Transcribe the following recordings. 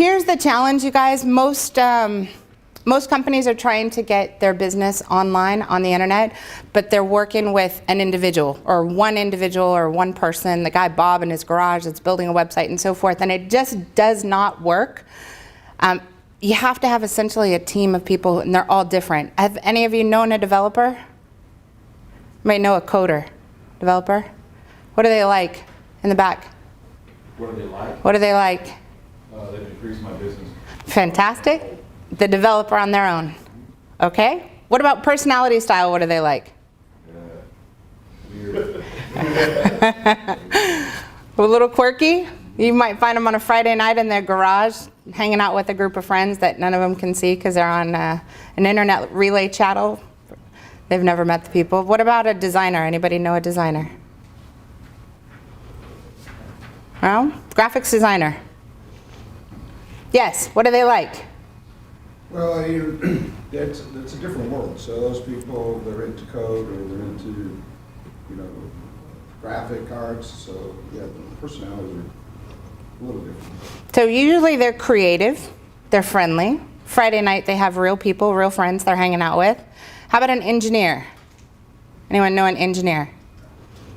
Here's the challenge, you guys. Most companies are trying to get their business online on the internet, but they're working with an individual or one person, the guy Bob in his garage that's building a website and so forth, and it just does not work. You have to have essentially a team of people, and they're all different. Have any of you known a developer? You might know a coder. Developer? What are they like in the back? What are they like? What are they like? They've increased my business. Fantastic. The developer on their own. Okay. What about personality style? What are they like? Weird. A little quirky. You might find them on a Friday night in their garage, hanging out with a group of friends that none of them can see because they're on an internet relay channel. They've never met the people. What about a designer? Anybody know a designer? No? Graphics designer. Yes. What are they like? Well, that's a different world. So those people, they're into code or they're into, graphic arts. So yeah, the personalities are a little different. So usually they're creative, they're friendly. Friday night they have real people, real friends they're hanging out with. How about an engineer? Anyone know an engineer?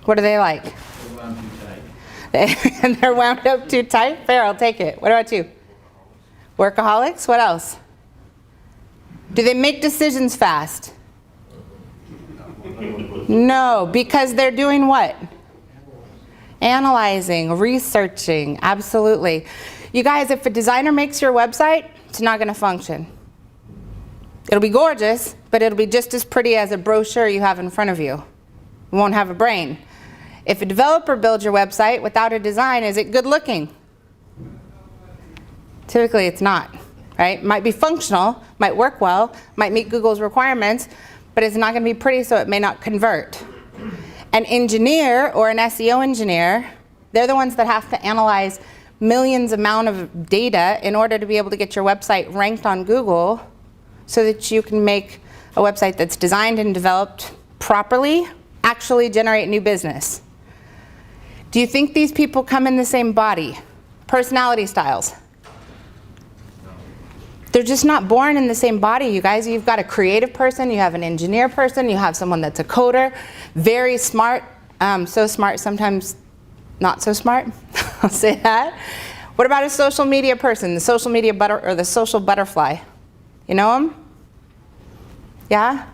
What are they like? They're wound too tight. And they're wound up too tight? Fair, I'll take it. What about you? Workaholics? What else? Do they make decisions fast? No, because they're doing what? Analyzing, researching, absolutely. You guys, if a designer makes your website, it's not going to function. It'll be gorgeous, but it'll be just as pretty as a brochure you have in front of you. It won't have a brain. If a developer builds your website without a design, is it good looking? Typically it's not, right? Might be functional, might work well, might meet Google's requirements, but it's not going to be pretty, so it may not convert. An engineer or an SEO engineer, they're the ones that have to analyze millions amount of data in order to be able to get your website ranked on Google so that you can make a website that's designed and developed properly, actually generate new business. Do you think these people come in the same body? Personality styles? They're just not born in the same body, you guys. You've got a creative person, you have an engineer person, you have someone that's a coder, very smart, so smart, sometimes not so smart, I'll say that. What about a social media person, the social media the social butterfly? You know them? Yeah?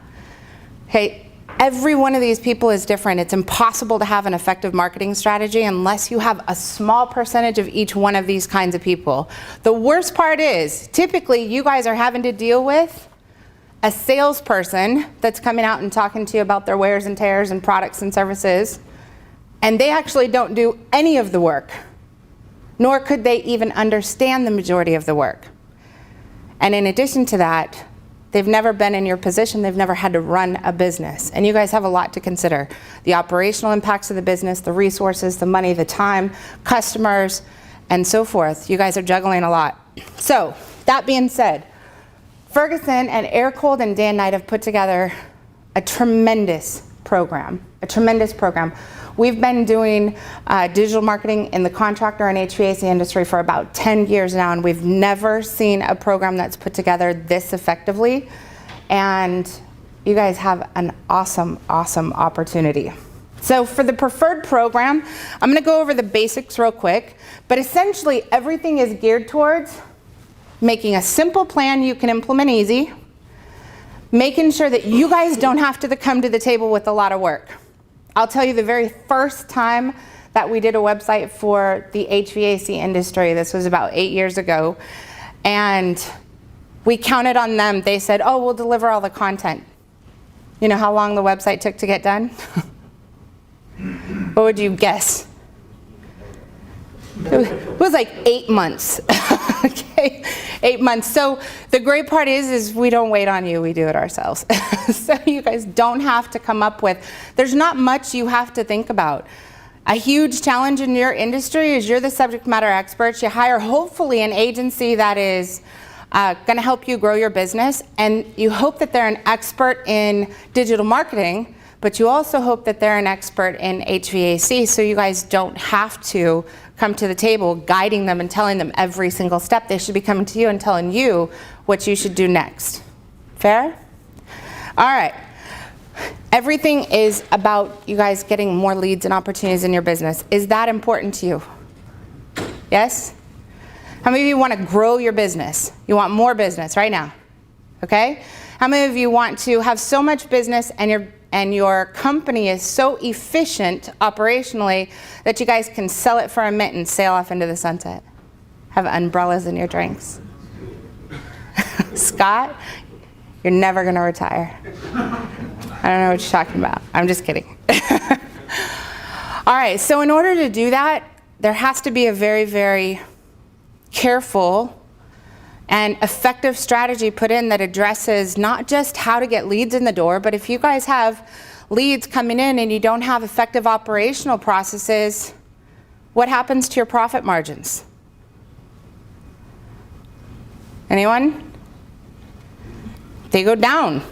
Hey, every one of these people is different. It's impossible to have an effective marketing strategy unless you have a small percentage of each one of these kinds of people. The worst part is, typically you guys are having to deal with a salesperson that's coming out and talking to you about their wares and tears and products and services, and they actually don't do any of the work, nor could they even understand the majority of the work. And in addition to that, they've never been in your position, they've never had to run a business. And you guys have a lot to consider. The operational impacts of the business, the resources, the money, the time, customers, and so forth. You guys are juggling a lot. So, that being said, Ferguson and Air Cold and Day and Night have put together a tremendous program, We've been doing digital marketing in the contractor and HVAC industry for about 10 years now, and we've never seen a program that's put together this effectively. And you guys have an awesome, awesome opportunity. So for the preferred program, I'm going to go over the basics real quick, but essentially everything is geared towards making a simple plan you can implement easy, making sure that you guys don't have to come to the table with a lot of work. I'll tell you, the very first time that we did a website for the HVAC industry, this was about 8 years ago, and we counted on them. They said, oh, we'll deliver all the content. You know how long the website took to get done? What would you guess? It was like 8 months. Okay, 8 months. So the great part is we don't wait on you, we do it ourselves. So you guys don't have to come up with, there's not much you have to think about. A huge challenge in your industry is you're the subject matter experts. You hire hopefully an agency that is going to help you grow your business, and you hope that they're an expert in digital marketing, but you also hope that they're an expert in HVAC, so you guys don't have to come to the table guiding them and telling them every single step. They should be coming to you and telling you what you should do next. Fair? All right. Everything is about you guys getting more leads and opportunities in your business. Is that important to you? Yes? How many of you want to grow your business? You want more business right now? Okay? How many of you want to have so much business and your company is so efficient operationally that you guys can sell it for a mint and sail off into the sunset? Have umbrellas in your drinks? Scott, you're never going to retire. I don't know what you're talking about. I'm just kidding. All right, so in order to do that, there has to be a very, very careful and effective strategy put in that addresses not just how to get leads in the door, but if you guys have leads coming in and you don't have effective operational processes, what happens to your profit margins? Anyone? They go down.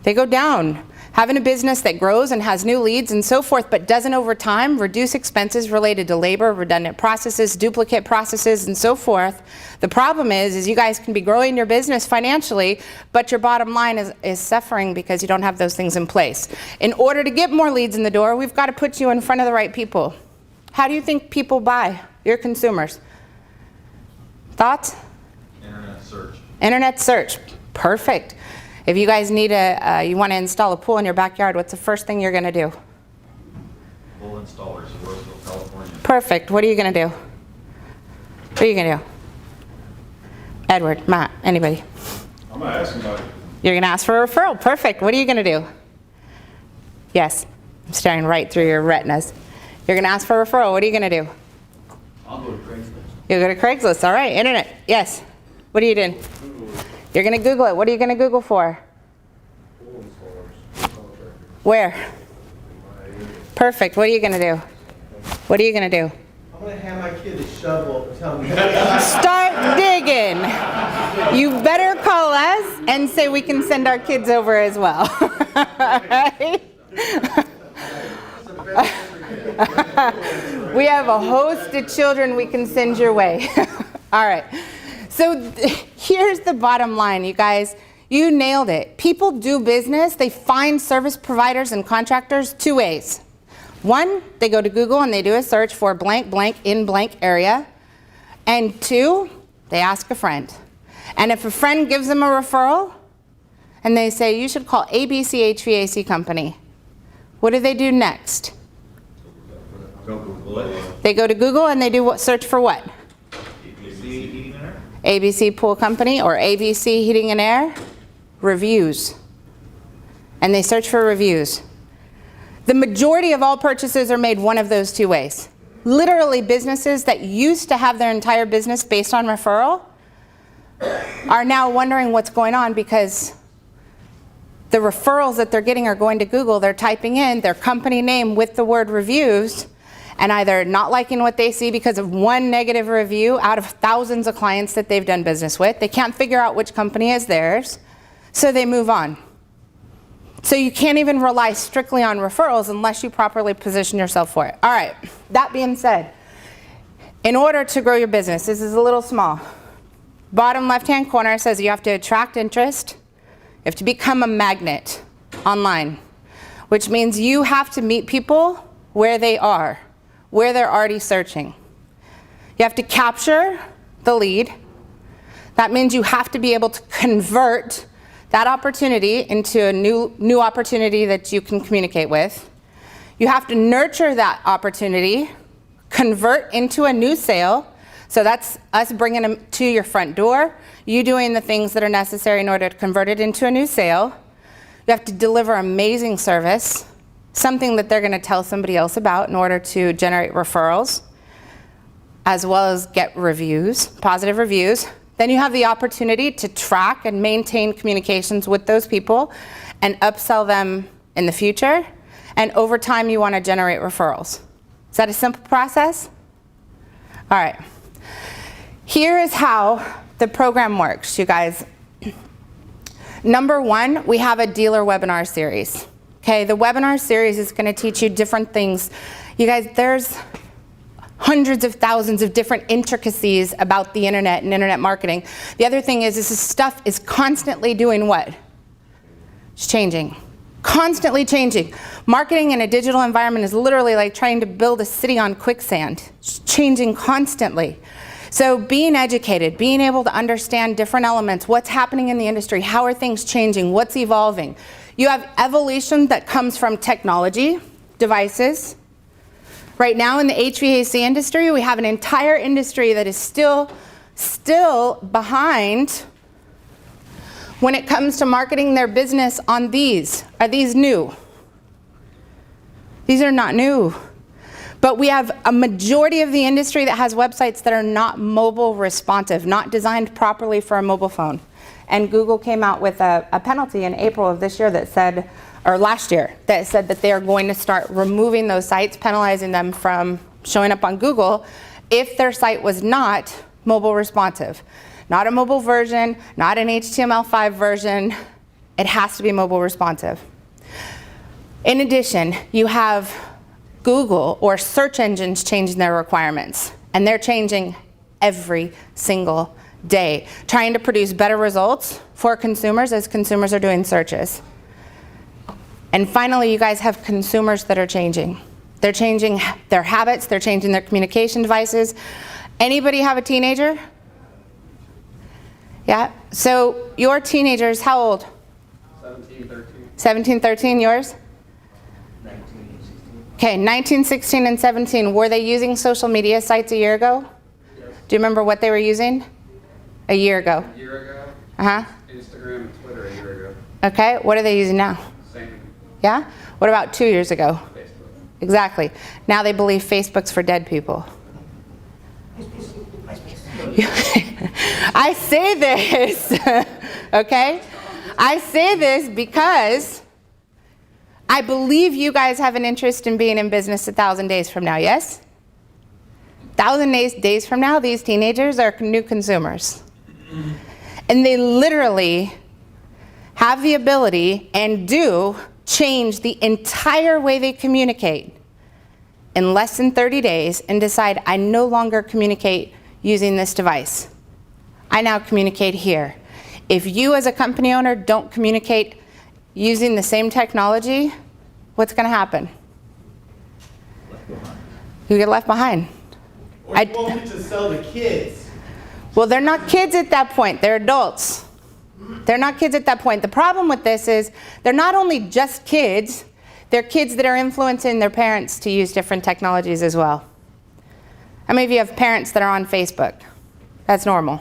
They go down. Having a business that grows and has new leads and so forth, but doesn't over time reduce expenses related to labor, redundant processes, duplicate processes, and so forth. The problem is you guys can be growing your business financially, but your bottom line is suffering because you don't have those things in place. In order to get more leads in the door, we've got to put you in front of the right people. How do you think people buy, your consumers? Thoughts? Internet search. Internet search. Perfect. If you guys need you want to install a pool in your backyard, what's the first thing you're going to do? Full installers, Roseville, California. Perfect. What are you going to do? What are you going to do? Edward, Matt, anybody? I'm going to ask somebody. You're going to ask for a referral. Perfect. What are you going to do? Yes. I'm staring right through your retinas. You're going to ask for a referral. What are you going to do? I'll go to Craigslist. You'll go to Craigslist. All right. Internet. Yes. What are you doing? You're going to Google it. What are you going to Google for? Where? Perfect. What are you going to do? What are you going to do? I'm going to hand my kid a shovel and tell him Start digging. You better call us and say we can send our kids over as well. Right? We have a host of children we can send your way. All right. So here's the bottom line, you guys. You nailed it. People do business. They find service providers and contractors two ways. One, they go to Google and they do a search for blank, blank, in blank area. And two, they ask a friend. And if a friend gives them a referral and they say, you should call ABC HVAC Company, what do they do next? Go Google it. They go to Google and they do what, search for what? ABC Pool Company or ABC Heating and Air, reviews. And they search for reviews. The majority of all purchases are made one of those two ways. Literally, businesses that used to have their entire business based on referral are now wondering what's going on because the referrals that they're getting are going to Google. They're typing in their company name with the word reviews and either not liking what they see because of one negative review out of thousands of clients that they've done business with. They can't figure out which company is theirs, so they move on. So you can't even rely strictly on referrals unless you properly position yourself for it. All right, that being said, in order to grow your business, this is a little small. Bottom left-hand corner says you have to attract interest. You have to become a magnet online, which means you have to meet people where they are, where they're already searching. You have to capture the lead. That means you have to be able to convert that opportunity into a new opportunity that you can communicate with. You have to nurture that opportunity, convert into a new sale. So that's us bringing them to your front door, you doing the things that are necessary in order to convert it into a new sale. You have to deliver amazing service, something that they're going to tell somebody else about in order to generate referrals, as well as get reviews, positive reviews. Then you have the opportunity to track and maintain communications with those people and upsell them in the future. And over time, you want to generate referrals. Is that a simple process? All right. Here is how the program works, you guys. Number one, we have a dealer webinar series. Okay, the webinar series is going to teach you different things. You guys, there's hundreds of thousands of different intricacies about the internet and internet marketing. The other thing is this stuff is constantly doing what? It's changing. Constantly changing. Marketing in a digital environment is literally like trying to build a city on quicksand. It's changing constantly. So being educated, being able to understand different elements, what's happening in the industry, how are things changing, what's evolving. You have evolution that comes from technology, devices. Right now in the HVAC industry, we have an entire industry that is still behind when it comes to marketing their business on these. Are these new? These are not new. But we have a majority of the industry that has websites that are not mobile responsive, not designed properly for a mobile phone. And Google came out with a penalty in April of this year that said, or last year, that said that they are going to start removing those sites, penalizing them from showing up on Google if their site was not mobile responsive. Not a mobile version, not an HTML5 version. It has to be mobile responsive. In addition, you have Google or search engines changing their requirements, and they're changing every single day, trying to produce better results for consumers as consumers are doing searches. And finally, you guys have consumers that are changing. They're changing their habits, they're changing their communication devices. Anybody have a teenager? Yeah, so your teenagers, how old? 17, 13. 17, 13, yours? 19, 16. Okay, 19, 16, and 17, were they using social media sites a year ago? Yes. Do you remember what they were using? A year ago. A year ago, Uh-huh. Instagram and Twitter a year ago. Okay, what are they using now? Same. Yeah? What about 2 years ago? Facebook. Exactly. Now they believe Facebook's for dead people. I say this, okay? I say this because I believe you guys have an interest in being in business 1,000 days from now, yes? 1,000 days from now, these teenagers are new consumers. And they literally have the ability and do change the entire way they communicate in less than 30 days and decide, I no longer communicate using this device. I now communicate here. If you as a company owner don't communicate using the same technology, what's going to happen? You get left behind. Or you won't get to sell to kids. Well, they're not kids at that point. They're adults. They're not kids at that point. The problem with this is they're not only just kids, they're kids that are influencing their parents to use different technologies as well. How many of you have parents that are on Facebook? That's normal.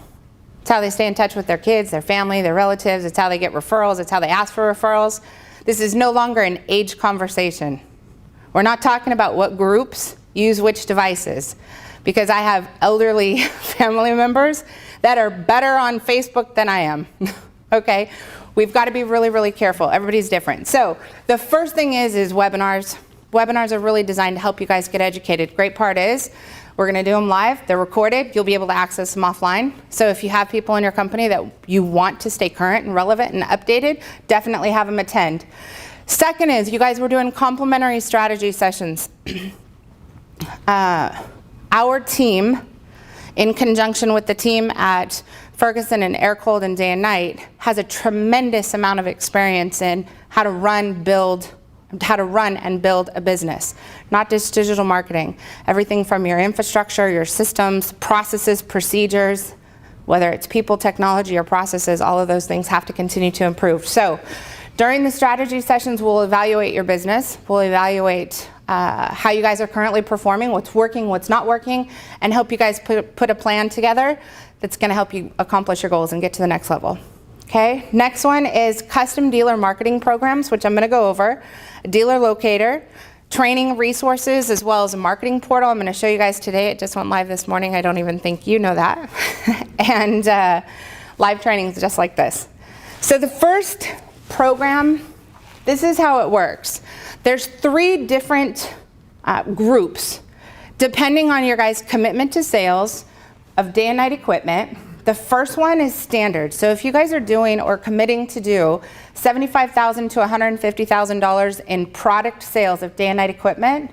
It's how they stay in touch with their kids, their family, their relatives. It's how they get referrals. It's how they ask for referrals. This is no longer an age conversation. We're not talking about what groups use which devices, because I have elderly family members that are better on Facebook than I am. Okay? We've got to be really, really careful. Everybody's different. So the first thing is webinars. Webinars are really designed to help you guys get educated. Great part is we're going to do them live. They're recorded. You'll be able to access them offline. So if you have people in your company that you want to stay current and relevant and updated, definitely have them attend. Second is you guys were doing complimentary strategy sessions. Our team, in conjunction with the team at Ferguson and Air Cold and Day and Night, has a tremendous amount of experience in how to run and build a business, not just digital marketing. Everything from your infrastructure, your systems, processes, procedures, whether it's people, technology, or processes, all of those things have to continue to improve. So during the strategy sessions, we'll evaluate your business. We'll evaluate how you guys are currently performing, what's working, what's not working, and help you guys put a plan together that's going to help you accomplish your goals and get to the next level. Okay, next one is custom dealer marketing programs, which I'm going to go over. A dealer locator, training resources, as well as a marketing portal. I'm going to show you guys today. It just went live this morning. I don't even think you know that. And live trainings just like this. So the first program, this is how it works. There's 3 different groups, depending on your guys' commitment to sales of day and night equipment. The first one is standard. So if you guys are doing or committing to do $75,000 to $150,000 in product sales of day and night equipment,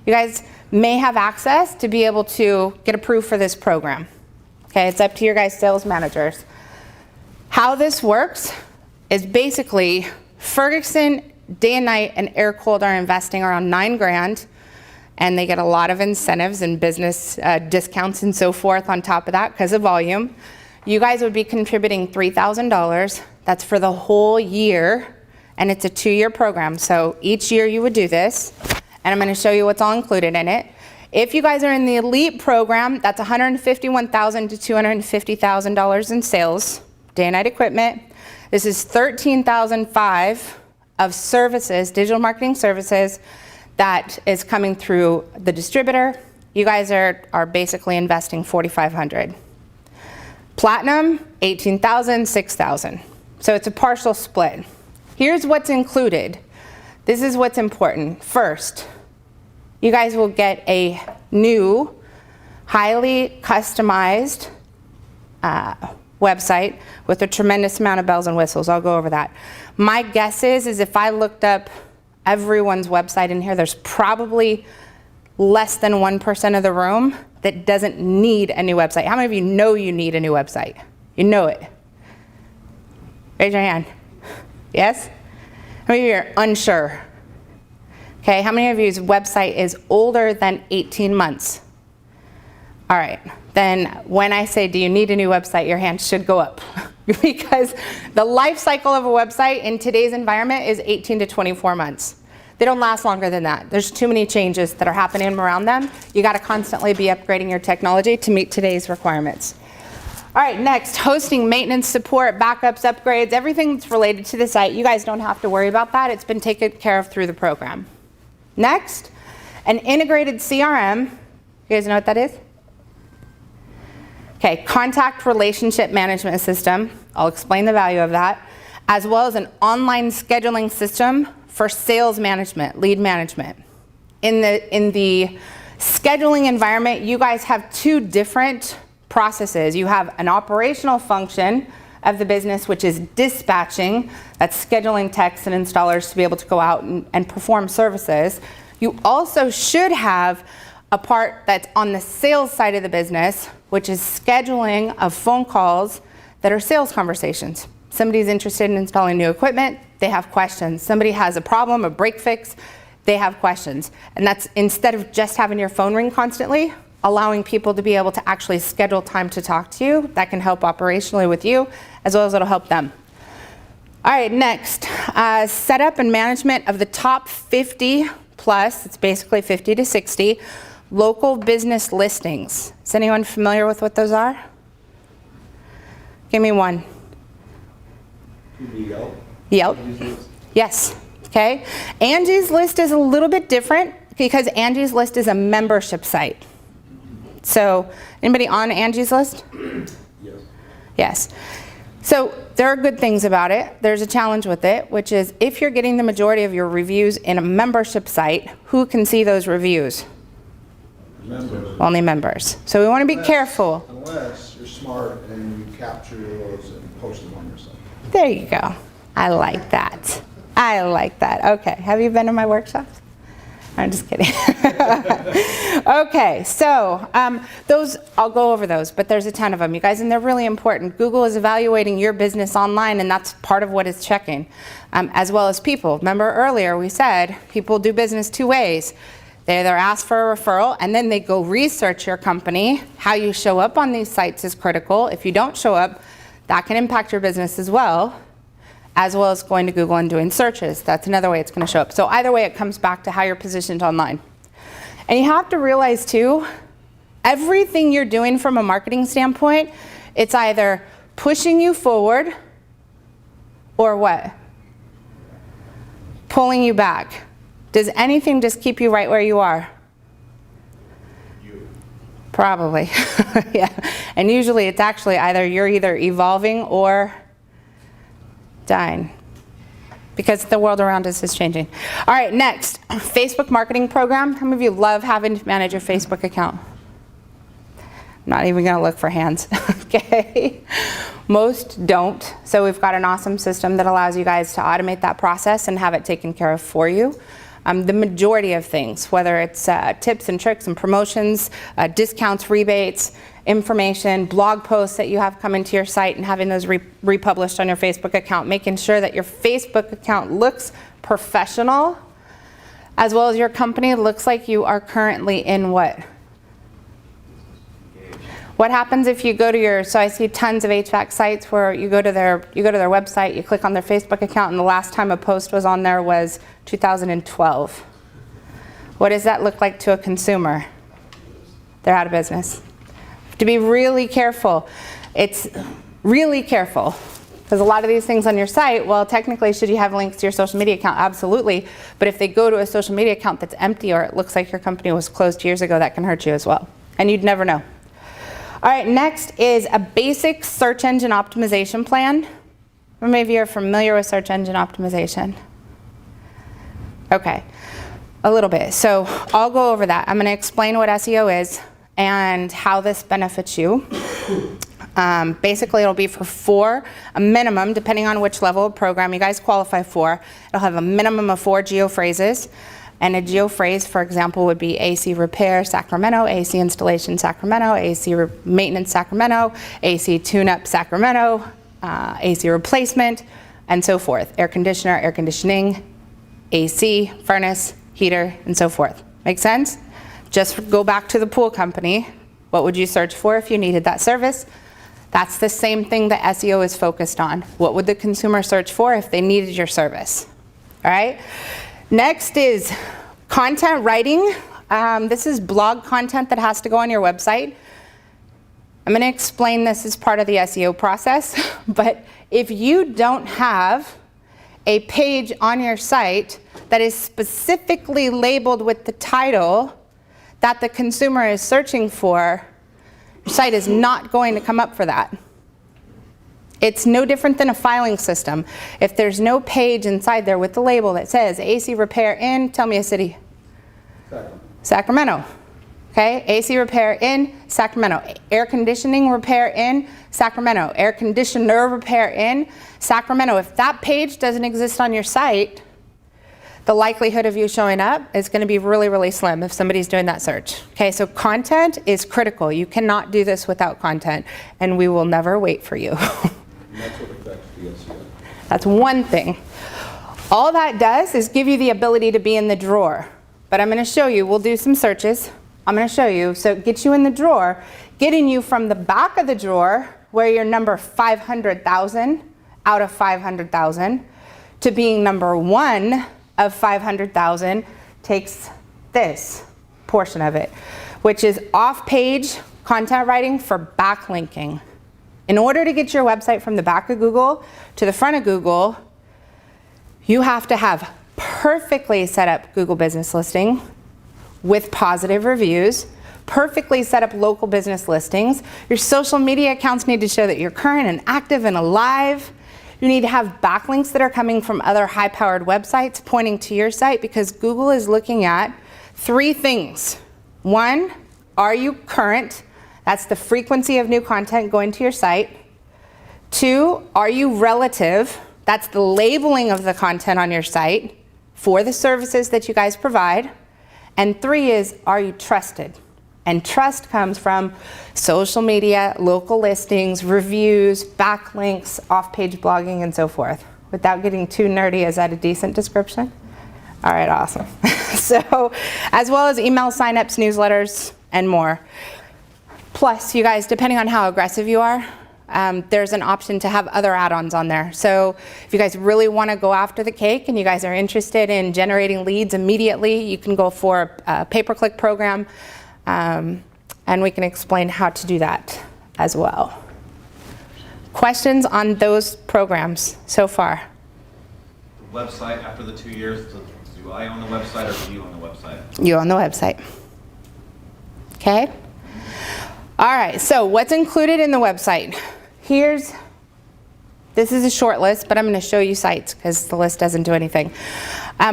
you guys may have access to be able to get approved for this program. Okay, it's up to your guys' sales managers. How this works is basically Ferguson, day and night, and air cooled are investing around $9 grand, and they get a lot of incentives and business discounts and so forth on top of that because of volume. You guys would be contributing $3,000. That's for the whole year, and it's a 2-year program. So each year you would do this, and I'm going to show you what's all included in it. If you guys are in the elite program, that's $151,000 to $250,000 in sales, day and night equipment. This is $13,500 of services, digital marketing services, that is coming through the distributor. You guys are basically investing $4,500. Platinum, $18,000, $6,000. So it's a partial split. Here's what's included. This is what's important. First, you guys will get a new, highly customized website with a tremendous amount of bells and whistles. I'll go over that. My guess is if I looked up everyone's website in here, there's probably less than 1% of the room that doesn't need a new website. How many of you know you need a new website? You know it. Raise your hand. Yes? How many of you are unsure? Okay, how many of you's website is older than 18 months? All right, then when I say, do you need a new website, your hand should go up. Because the life cycle of a website in today's environment is 18 to 24 months. They don't last longer than that. There's too many changes that are happening around them. You gotta constantly be upgrading your technology to meet today's requirements. All right, next, hosting, maintenance, support, backups, upgrades, everything that's related to the site. You guys don't have to worry about that. It's been taken care of through the program. Next, an integrated CRM. You guys know what that is? Okay, contact relationship management system. I'll explain the value of that, as well as an online scheduling system for sales management, lead management. In the scheduling environment, you guys have 2 different processes. You have an operational function of the business, which is dispatching. That's scheduling techs and installers to be able to go out and perform services. You also should have a part that's on the sales side of the business, which is scheduling of phone calls that are sales conversations. Somebody's interested in installing new equipment, they have questions. Somebody has a problem, a break fix, they have questions. And that's, instead of just having your phone ring constantly, allowing people to be able to actually schedule time to talk to you. That can help operationally with you, as well as it'll help them. All right, next, setup and management of the top 50 plus, it's basically 50 to 60, local business listings. Is anyone familiar with what those are? Give me one. Yelp. Yelp. Yes. Okay. Angie's List is a little bit different because Angie's List is a membership site. So, anybody on Angie's List? Yes. Yes. So, there are good things about it. There's a challenge with it, which is if you're getting the majority of your reviews in a membership site, who can see those reviews? Members. Only members. So, we want to be careful. Unless you're smart and you capture those and post them on your site. There you go. I like that. I like that. Okay. Have you been to my workshops? I'm just kidding. Okay, so those, I'll go over those, but there's a ton of them, you guys, and they're really important. Google is evaluating your business online, and that's part of what it's checking, as well as people. Remember earlier we said people do business 2 ways. They either ask for a referral, and then they go research your company. How you show up on these sites is critical. If you don't show up, that can impact your business as well as going to Google and doing searches. That's another way it's going to show up. So either way, it comes back to how you're positioned online. And you have to realize too, everything you're doing from a marketing standpoint, it's either pushing you forward or what? Pulling you back. Does anything just keep you right where you are? Probably. Yeah. And usually it's actually you're either evolving or dying, because the world around us is changing. All right, next, Facebook marketing program. How many of you love having to manage your Facebook account? I'm not even gonna look for hands, okay? Most don't, so we've got an awesome system that allows you guys to automate that process and have it taken care of for you. the majority of things, whether it's tips and tricks and promotions, discounts, rebates, information, blog posts that you have coming to your site and having those republished on your Facebook account, making sure that your Facebook account looks professional, as well as your company looks like you are currently in what? What happens if you go to so I see tons of HVAC sites where you go to their website, you click on their Facebook account, and the last time a post was on there was 2012. What does that look like to a consumer? They're out of business. To be really careful. It's really careful. Because a lot of these things on your site, well, technically, should you have links to your social media account? Absolutely. But if they go to a social media account that's empty or it looks like your company was closed years ago, that can hurt you as well. And you'd never know. All right, next is a basic search engine optimization plan. How many of you are familiar with search engine optimization? Okay, a little bit. So I'll go over that. I'm going to explain what SEO is and how this benefits you. Basically, it'll be for a minimum, depending on which level of program you guys qualify for. It'll have a minimum of 4 geophrases. And a geophrase, for example, would be AC repair Sacramento, AC installation Sacramento, AC maintenance Sacramento, AC tune-up Sacramento, AC replacement, and so forth. Air conditioner, air conditioning, AC, furnace, heater, and so forth. Make sense? Just go back to the pool company. What would you search for if you needed that service? That's the same thing that SEO is focused on. What would the consumer search for if they needed your service? All right? Next is content writing. This is blog content that has to go on your website. I'm going to explain this as part of the SEO process, but if you don't have a page on your site that is specifically labeled with the title that the consumer is searching for, your site is not going to come up for that. It's no different than a filing system. If there's no page inside there with the label that says AC repair in, tell me a city. Sacramento. Okay, AC repair in Sacramento. Air conditioning repair in Sacramento. Air conditioner repair in Sacramento. If that page doesn't exist on your site, the likelihood of you showing up is going to be really, really slim if somebody's doing that search. Okay, so content is critical. You cannot do this without content, and we will never wait for you. And that's what affects the SEO. That's one thing. All that does is give you the ability to be in the drawer. But I'm going to show you, we'll do some searches. I'm going to show you, so it gets you in the drawer, getting you from the back of the drawer, where you're number 500,000 out of 500,000, to being number 1 of 500,000 takes this portion of it, which is off-page content writing for backlinking. In order to get your website from the back of Google to the front of Google, you have to have perfectly set up Google Business Listing with positive reviews, perfectly set up local business listings. Your social media accounts need to show that you're current and active and alive. You need to have backlinks that are coming from other high-powered websites pointing to your site, because Google is looking at 3 things. 1, are you current? That's the frequency of new content going to your site. 2, are you relative? That's the labeling of the content on your site for the services that you guys provide. And 3 is, are you trusted? And trust comes from social media, local listings, reviews, backlinks, off-page blogging, and so forth. Without getting too nerdy, is that a decent description? All right, awesome. So, as well as email signups, newsletters, and more. Plus, you guys, depending on how aggressive you are, there's an option to have other add-ons on there. So if you guys really want to go after the cake and you guys are interested in generating leads immediately, you can go for a pay-per-click program, and we can explain how to do that as well. Questions on those programs so far? The website, after the 2 years, do I own the website or do you own the website? You own the website. Okay? All right, so what's included in the website? This is a short list, but I'm going to show you sites because the list doesn't do anything.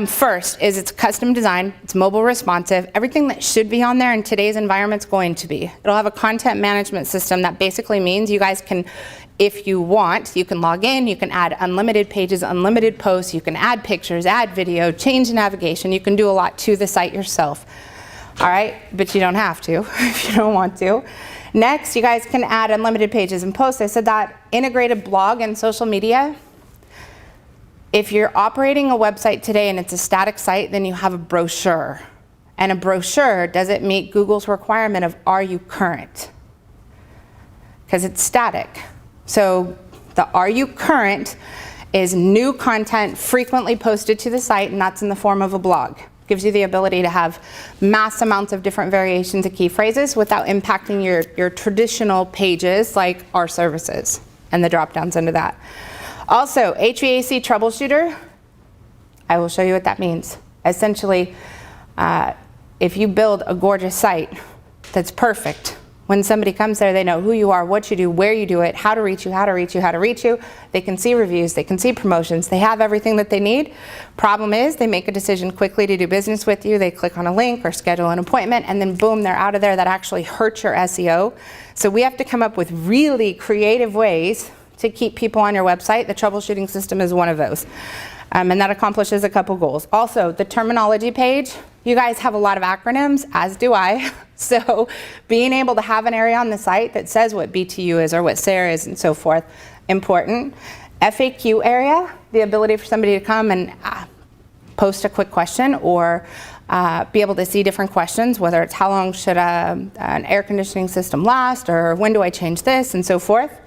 First is it's custom design, it's mobile responsive. Everything that should be on there in today's environment is going to be. It'll have a content management system that basically means you guys can if you want, you can log in, you can add unlimited pages, unlimited posts, you can add pictures, add video, change navigation, you can do a lot to the site yourself. All right, but you don't have to if you don't want to. Next, you guys can add unlimited pages and posts. I said that integrated blog and social media. If you're operating a website today and it's a static site, then you have a brochure. And a brochure doesn't meet Google's requirement of are you current? Because it's static. So the are you current is new content frequently posted to the site, and that's in the form of a blog. Gives you the ability to have mass amounts of different variations of key phrases without impacting your traditional pages like our services and the drop downs under that. Also, HVAC troubleshooter, I will show you what that means. Essentially, if you build a gorgeous site that's perfect, when somebody comes there, they know who you are, what you do, where you do it, how to reach you, how to reach you, how to reach you. They can see reviews, they can see promotions, they have everything that they need. Problem is, they make a decision quickly to do business with you, they click on a link or schedule an appointment, and then boom, they're out of there. That actually hurts your SEO. So we have to come up with really creative ways to keep people on your website. The troubleshooting system is one of those. And that accomplishes a couple goals. Also, the terminology page, you guys have a lot of acronyms, as do I. So being able to have an area on the site that says what BTU is or what SARE is and so forth, important. FAQ area, the ability for somebody to come and post a quick question or be able to see different questions, whether it's how long should an air conditioning system last or when do I change this and so forth.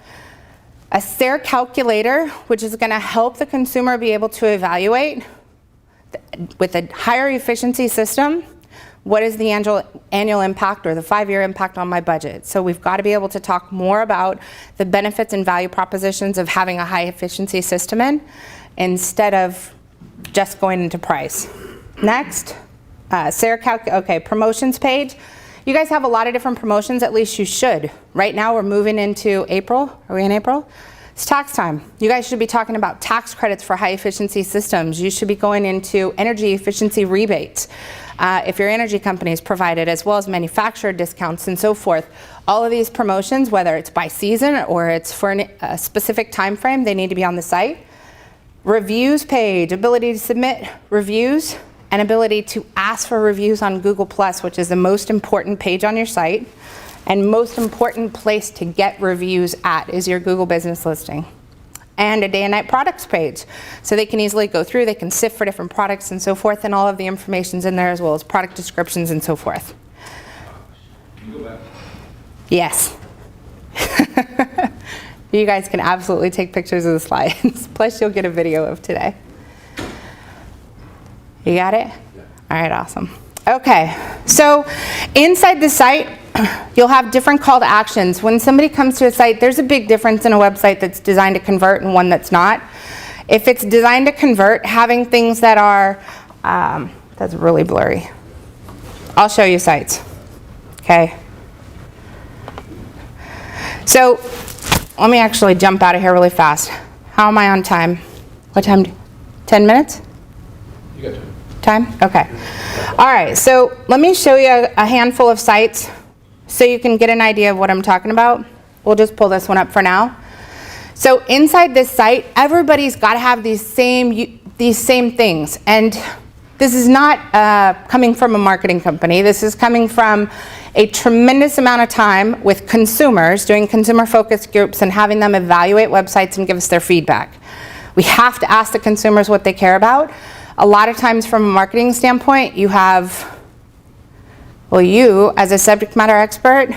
A SARE calculator, which is going to help the consumer be able to evaluate with a higher efficiency system, what is the annual impact or the 5-year impact on my budget? So we've got to be able to talk more about the benefits and value propositions of having a high efficiency system instead of just going into price. Next, SARE promotions page. You guys have a lot of different promotions, at least you should. Right now we're moving into April. Are we in April? It's tax time. You guys should be talking about tax credits for high efficiency systems. You should be going into energy efficiency rebates if your energy company is provided, as well as manufacturer discounts and so forth. All of these promotions, whether it's by season or it's for a specific time frame, they need to be on the site. Reviews page, ability to submit reviews and ability to ask for reviews on Google+, which is the most important page on your site and most important place to get reviews at is your Google business listing. And a day and night products page. So they can easily go through, they can sift for different products and so forth, and all of the information's in there as well as product descriptions and so forth. Can you go back? Yes. You guys can absolutely take pictures of the slides. Plus you'll get a video of today. You got it? Yeah. All right, awesome. Okay, so inside the site, you'll have different call to actions. When somebody comes to a site, there's a big difference in a website that's designed to convert and one that's not. If it's designed to convert, having things that are, that's really blurry. I'll show you sites, okay? So let me actually jump out of here really fast. How am I on time? What time? 10 minutes? You got time. Time? Okay. All right, so let me show you a handful of sites so you can get an idea of what I'm talking about. We'll just pull this one up for now. So inside this site, everybody's got to have these same things. And this is not coming from a marketing company. This is coming from a tremendous amount of time with consumers, doing consumer focus groups and having them evaluate websites and give us their feedback. We have to ask the consumers what they care about. A lot of times from a marketing standpoint, you have, well, you as a subject matter expert,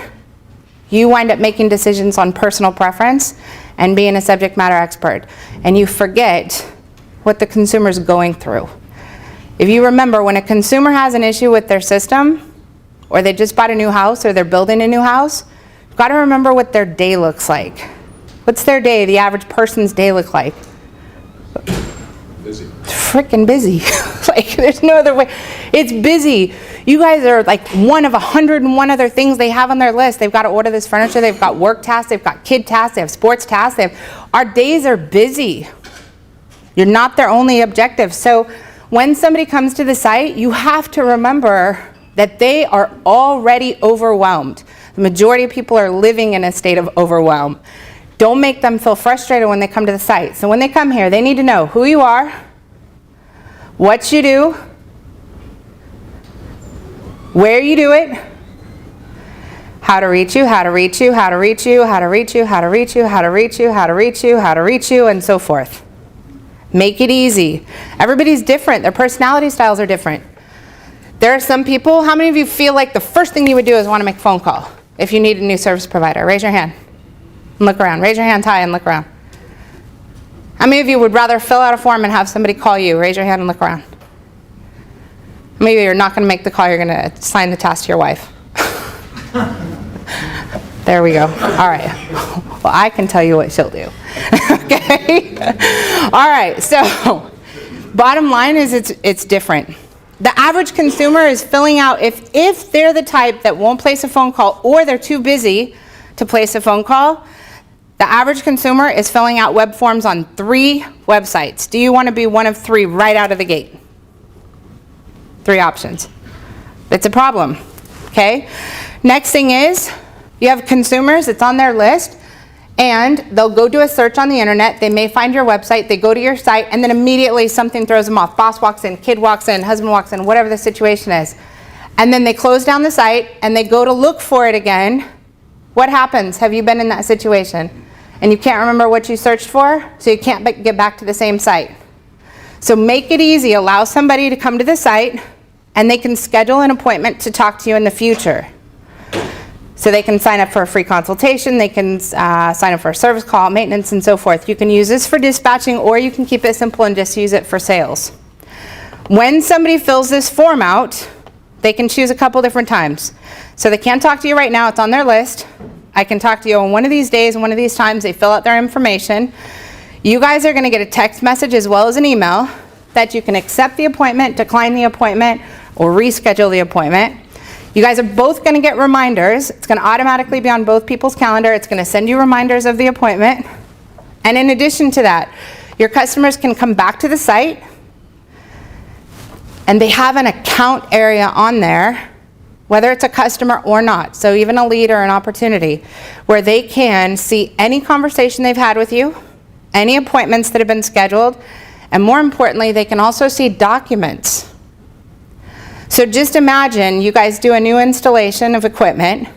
you wind up making decisions on personal preference and being a subject matter expert. And you forget what the consumer's going through. If you remember, when a consumer has an issue with their system, or they just bought a new house, or they're building a new house, you've got to remember what their day looks like. What's their day, the average person's day look like? Busy. Freaking busy. Like, there's no other way. It's busy. You guys are like one of 101 other things they have on their list. They've got to order this furniture. They've got work tasks. They've got kid tasks. They have sports tasks. Our days are busy. You're not their only objective. So when somebody comes to the site, you have to remember that they are already overwhelmed. The majority of people are living in a state of overwhelm. Don't make them feel frustrated when they come to the site. So when they come here, they need to know who you are, what you do, where you do it, how to reach you, how to reach you, how to reach you, how to reach you, how to reach you, how to reach you, how to reach you, how to reach you, and so forth. Make it easy. Everybody's different. Their personality styles are different. There are some people, how many of you feel like the first thing you would do is want to make a phone call if you need a new service provider? Raise your hand and look around. Raise your hands high and look around. How many of you would rather fill out a form and have somebody call you? Raise your hand and look around. Maybe you're not going to make the call. You're going to assign the task to your wife. There we go. All right. Well, I can tell you what she'll do. Okay? All right. So bottom line is it's different. The average consumer is filling out, if they're the type that won't place a phone call or they're too busy to place a phone call, the average consumer is filling out web forms on 3 websites. Do you want to be one of 3 right out of the gate? 3 options. It's a problem. Okay? Next thing is, you have consumers, it's on their list, and they'll go do a search on the internet, they may find your website, they go to your site, and then immediately something throws them off. Boss walks in, kid walks in, husband walks in, whatever the situation is. And then they close down the site, and they go to look for it again. What happens? Have you been in that situation? And you can't remember what you searched for, so you can't get back to the same site. So make it easy. Allow somebody to come to the site, and they can schedule an appointment to talk to you in the future. So they can sign up for a free consultation, they can sign up for a service call, maintenance, and so forth. You can use this for dispatching, or you can keep it simple and just use it for sales. When somebody fills this form out, they can choose a couple different times. So they can't talk to you right now, it's on their list. I can talk to you on one of these days, one of these times, they fill out their information. You guys are going to get a text message as well as an email that you can accept the appointment, decline the appointment, or reschedule the appointment. You guys are both going to get reminders. It's going to automatically be on both people's calendar. It's going to send you reminders of the appointment. And in addition to that, your customers can come back to the site, and they have an account area on there, whether it's a customer or not, so even a lead or an opportunity, where they can see any conversation they've had with you, any appointments that have been scheduled, and more importantly, they can also see documents. So just imagine you guys do a new installation of equipment,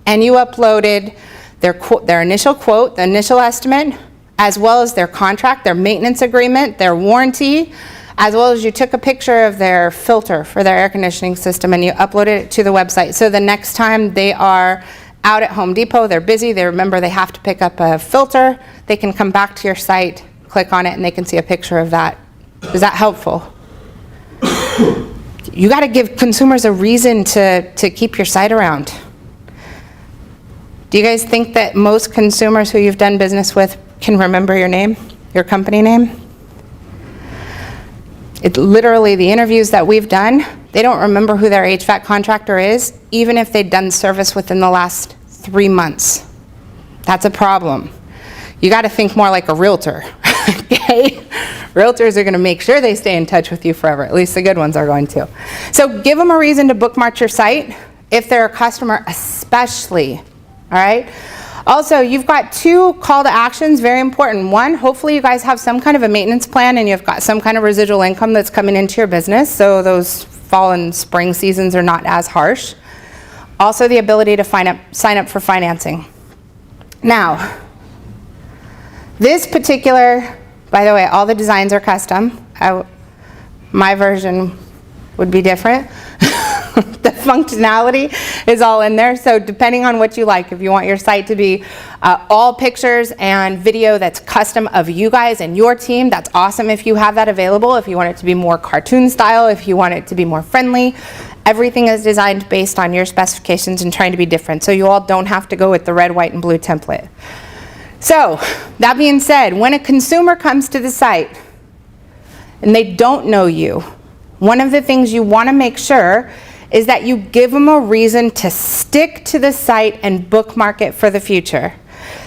and you uploaded their initial quote, the initial estimate, as well as their contract, their maintenance agreement, their warranty, as well as you took a picture of their filter for their air conditioning system and you uploaded it to the website. So the next time they are out at Home Depot, they're busy, they remember they have to pick up a filter, they can come back to your site, click on it, and they can see a picture of that. Is that helpful? You got to give consumers a reason to keep your site around. Do you guys think that most consumers who you've done business with can remember your name, your company name? It literally, the interviews that we've done, they don't remember who their HVAC contractor is, even if they've done service within the last 3 months. That's a problem. You got to think more like a realtor, okay? Realtors are going to make sure they stay in touch with you forever. At least the good ones are going to. So give them a reason to bookmark your site if they're a customer especially, all right? Also, you've got 2 call to actions, very important. 1, hopefully you guys have some kind of a maintenance plan and you've got some kind of residual income that's coming into your business, so those fall and spring seasons are not as harsh. Also, the ability to sign up for financing. Now, this particular, by the way, all the designs are custom. My version would be different. The functionality is all in there, so depending on what you like, if you want your site to be all pictures and video that's custom of you guys and your team, that's awesome if you have that available. If you want it to be more cartoon style, if you want it to be more friendly, everything is designed based on your specifications and trying to be different, so you all don't have to go with the red, white, and blue template. So, that being said, when a consumer comes to the site and they don't know you, one of the things you want to make sure is that you give them a reason to stick to the site and bookmark it for the future.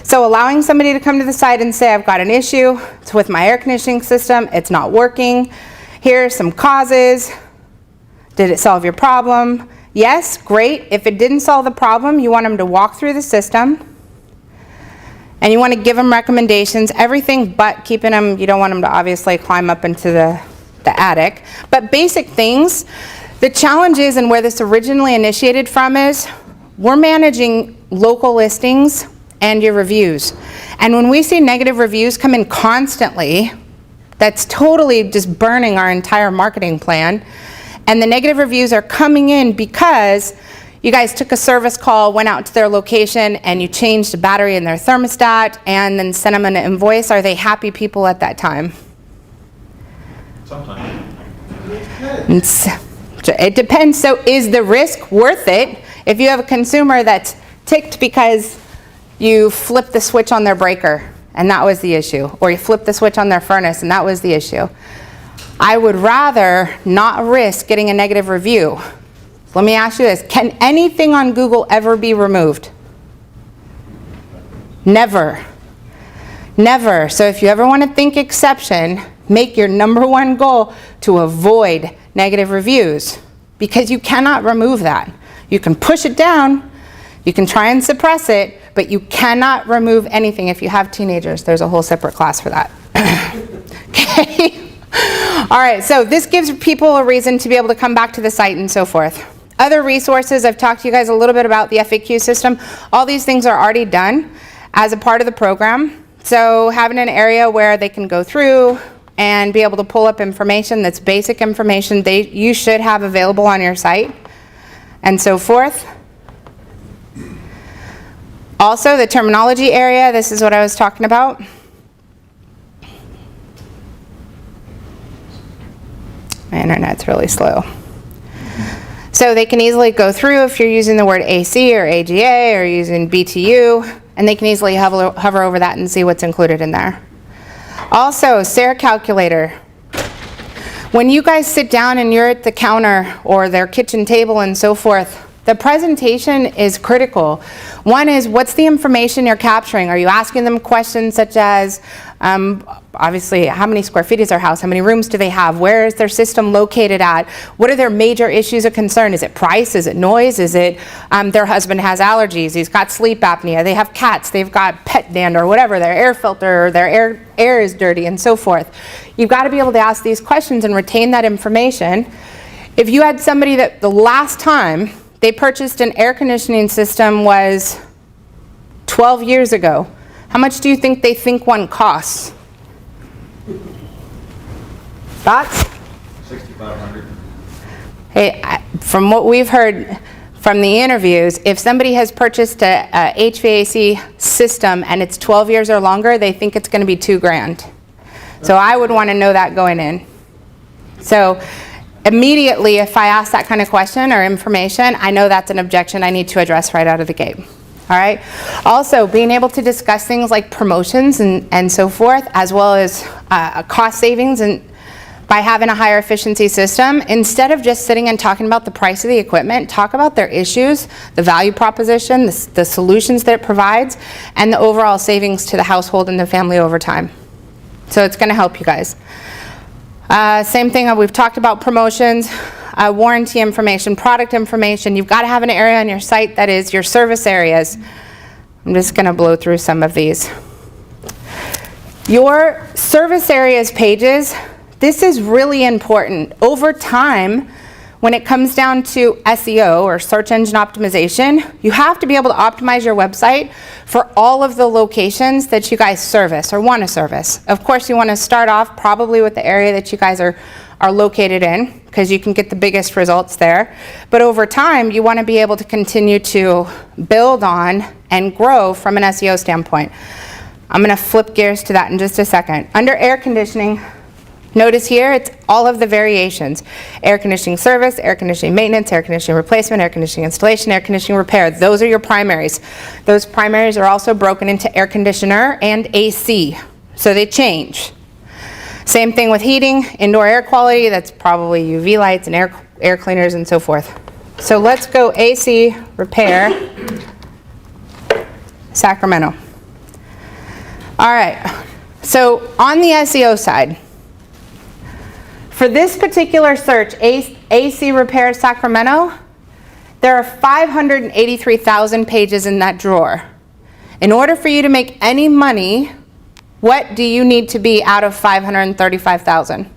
So allowing somebody to come to the site and say, I've got an issue, it's with my air conditioning system, it's not working, here are some causes, did it solve your problem? Yes, great. If it didn't solve the problem, you want them to walk through the system And you want to give them recommendations, everything but keeping them, you don't want them to obviously climb up into the attic. But basic things, the challenge is, and where this originally initiated from is, we're managing local listings and your reviews. And when we see negative reviews come in constantly, that's totally just burning our entire marketing plan. And the negative reviews are coming in because you guys took a service call, went out to their location, and you changed the battery in their thermostat, and then sent them an invoice. Are they happy people at that time? Sometimes. It depends. So is the risk worth it if you have a consumer that's ticked because you flipped the switch on their breaker and that was the issue, or you flipped the switch on their furnace and that was the issue? I would rather not risk getting a negative review. Let me ask you this. Can anything on Google ever be removed? Never. Never. So if you ever want to think exception, make your #1 goal to avoid negative reviews, because you cannot remove that. You can push it down, you can try and suppress it, but you cannot remove anything. If you have teenagers, there's a whole separate class for that. Okay. All right, so this gives people a reason to be able to come back to the site and so forth. Other resources, I've talked to you guys a little bit about the FAQ system. All these things are already done as a part of the program. So having an area where they can go through and be able to pull up information that's basic information you should have available on your site and so forth. Also, the terminology area, this is what I was talking about. My internet's really slow. So they can easily go through if you're using the word AC or AGA or using BTU, and they can easily hover over that and see what's included in there. Also, SARE calculator. When you guys sit down and you're at the counter or their kitchen table and so forth, the presentation is critical. One is, what's the information you're capturing? Are you asking them questions such as, obviously, how many square feet is their house? How many rooms do they have? Where is their system located at? What are their major issues of concern? Is it price? Is it noise? Is it their husband has allergies? He's got sleep apnea. They have cats. They've got pet dander, whatever. Their air filter, their air is dirty, and so forth. You've got to be able to ask these questions and retain that information. If you had somebody that the last time they purchased an air conditioning system was 12 years ago, how much do you think they think one costs? Thoughts? $6,500. Hey, from what we've heard from the interviews, if somebody has purchased a HVAC system and it's 12 years or longer, they think it's going to be $2,000. So I would want to know that going in. So immediately, if I ask that kind of question or information, I know that's an objection I need to address right out of the gate. All right. Also, being able to discuss things like promotions and so forth, as well as cost savings, and by having a higher efficiency system, instead of just sitting and talking about the price of the equipment, talk about their issues, the value proposition, the solutions that it provides, and the overall savings to the household and the family over time. So it's going to help you guys. Same thing, we've talked about promotions, warranty information, product information. You've got to have an area on your site that is your service areas. I'm just going to blow through some of these. Your service areas pages, this is really important. Over time, when it comes down to SEO or search engine optimization, you have to be able to optimize your website for all of the locations that you guys service or want to service. Of course, you want to start off probably with the area that you guys are located in, because you can get the biggest results there. But over time, you want to be able to continue to build on and grow from an SEO standpoint. I'm going to flip gears to that in just a second. Under air conditioning, notice here, it's all of the variations. Air conditioning service, air conditioning maintenance, air conditioning replacement, air conditioning installation, air conditioning repair. Those are your primaries. Those primaries are also broken into air conditioner and AC, so they change. Same thing with heating, indoor air quality, that's probably UV lights and air cleaners and so forth. So let's go AC, repair, Sacramento. All right, so on the SEO side, for this particular search, AC Repair Sacramento, there are 583,000 pages in that drawer. In order for you to make any money, what do you need to be out of 535,000?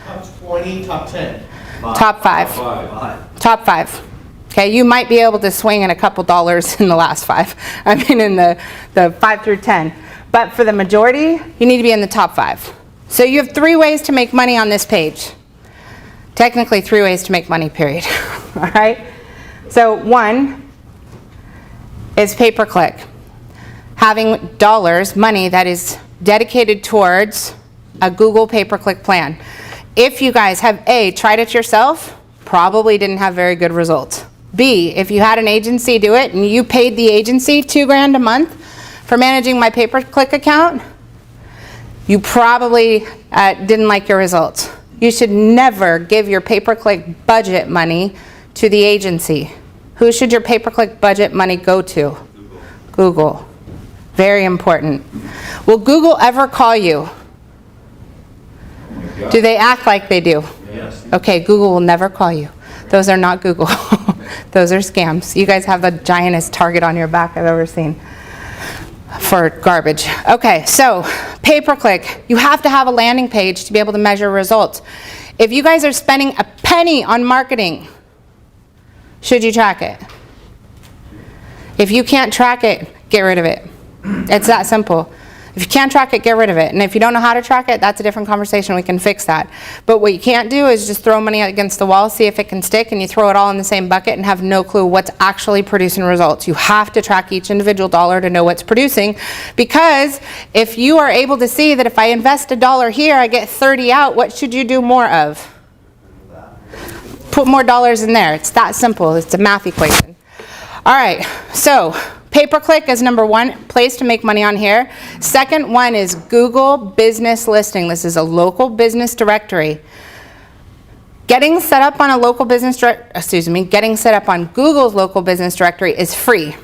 Top 20, top 10. Top 5. Top 5. Okay, you might be able to swing in a couple dollars in the last 5. I mean in the 5 through 10. But for the majority, you need to be in the top 5. So you have 3 ways to make money on this page. Technically 3 ways to make money, period. All right? So 1 is pay-per-click. Having dollars, money that is dedicated towards a Google pay-per-click plan. If you guys have A, tried it yourself, probably didn't have very good results. B, if you had an agency do it and you paid the agency $2,000 a month for managing my pay-per-click account, you probably didn't like your results. You should never give your pay-per-click budget money to the agency. Who should your pay-per-click budget money go to? Google. Very important. Will Google ever call you? Do they act like they do? Yes. Okay, Google will never call you. Those are not Google. Those are scams. You guys have the giantest target on your back I've ever seen for garbage. Okay, so pay-per-click. You have to have a landing page to be able to measure results. If you guys are spending a penny on marketing, should you track it? If you can't track it, get rid of it. It's that simple. If you can't track it, get rid of it. And if you don't know how to track it, that's a different conversation. We can fix that. But what you can't do is just throw money against the wall, see if it can stick, and you throw it all in the same bucket and have no clue what's actually producing results. You have to track each individual dollar to know what's producing, because if you are able to see that if I invest $1 here, I get 30 out, what should you do more of? Put more dollars in there. It's that simple. It's a math equation. All right, so pay-per-click is number 1 place to make money on here. Second one is Google Business Listing. This is a local business directory. Getting set up on a local business getting set up on Google's local business directory is free.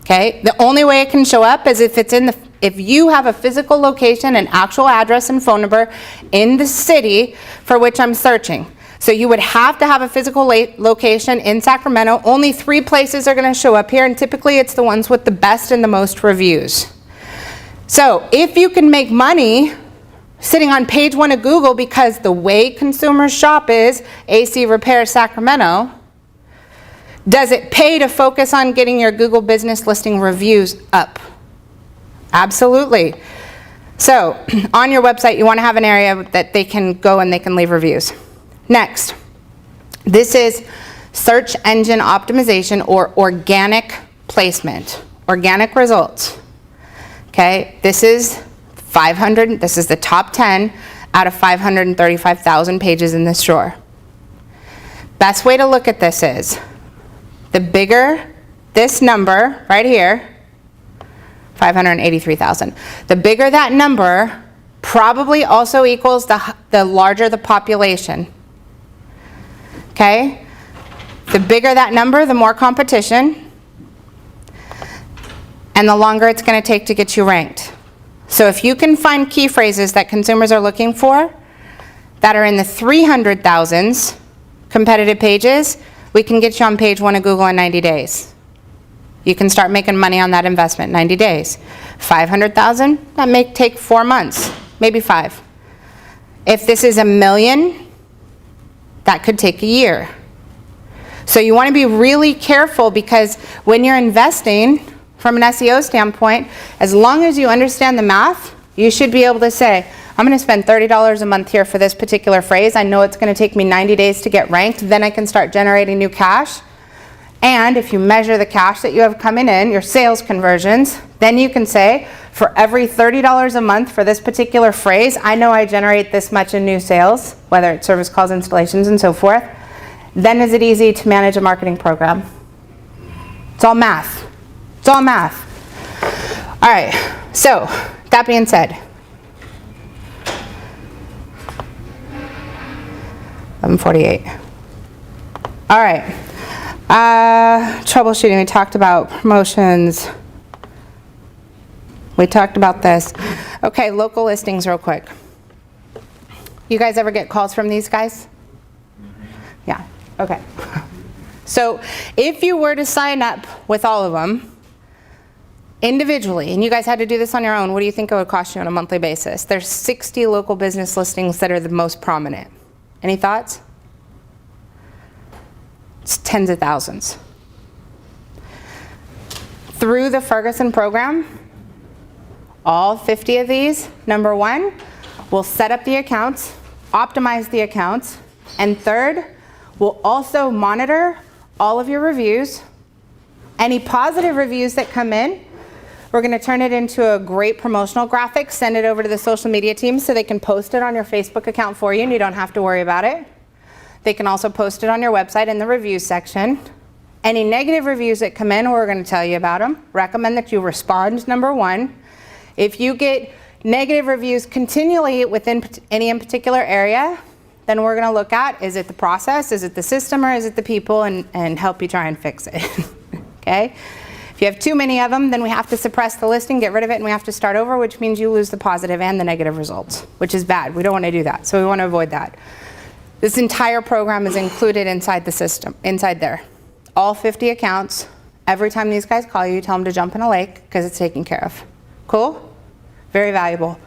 Okay? The only way it can show up is if you have a physical location, an actual address and phone number in the city for which I'm searching. So you would have to have a physical location in Sacramento. Only 3 places are going to show up here, and typically it's the ones with the best and the most reviews. So if you can make money sitting on page 1 of Google, because the way consumers shop is AC Repair Sacramento, does it pay to focus on getting your Google business listing reviews up? Absolutely. So on your website, you want to have an area that they can go and they can leave reviews. Next, this is search engine optimization or organic placement, organic results. Okay, this is 500, this is the top 10 out of 535,000 pages in this drawer. Best way to look at this is, the bigger this number right here, 583,000, the bigger that number probably also equals the larger the population. Okay? The bigger that number, the more competition, and the longer it's going to take to get you ranked. So if you can find key phrases that consumers are looking for that are in the 300,000s competitive pages, we can get you on page 1 of Google in 90 days. You can start making money on that investment in 90 days. 500,000, that may take 4 months, maybe 5. If this is 1 million, that could take a year. So you want to be really careful, because when you're investing from an SEO standpoint, as long as you understand the math, you should be able to say, I'm going to spend $30 a month here for this particular phrase. I know it's going to take me 90 days to get ranked. Then I can start generating new cash. And if you measure the cash that you have coming in, your sales conversions, then you can say, for every $30 a month for this particular phrase, I know I generate this much in new sales, whether it's service calls, installations, and so forth. Then is it easy to manage a marketing program? It's all math. It's all math. All right, so that being said, 11:48. All right, troubleshooting, we talked about promotions. We talked about this. Okay, local listings real quick. You guys ever get calls from these guys? Yeah, okay. So if you were to sign up with all of them, individually, and you guys had to do this on your own, what do you think it would cost you on a monthly basis? There's 60 local business listings that are the most prominent. Any thoughts? It's tens of thousands. Through the Ferguson program, all 50 of these, number one, we'll set up the accounts, optimize the accounts, and third, we'll also monitor all of your reviews. Any positive reviews that come in, we're going to turn it into a great promotional graphic, send it over to the social media team so they can post it on your Facebook account for you and you don't have to worry about it. They can also post it on your website in the reviews section. Any negative reviews that come in, we're going to tell you about them. Recommend that you respond, number one. If you get negative reviews continually within any particular area, then we're going to look at, is it the process, is it the system, or is it the people, and help you try and fix it. Okay? If you have too many of them, then we have to suppress the listing, get rid of it, and we have to start over, which means you lose the positive and the negative results, which is bad. We don't want to do that, so we want to avoid that. This entire program is included inside the system, inside there. All 50 accounts. Every time these guys call you, tell them to jump in a lake because it's taken care of. Cool? Very valuable.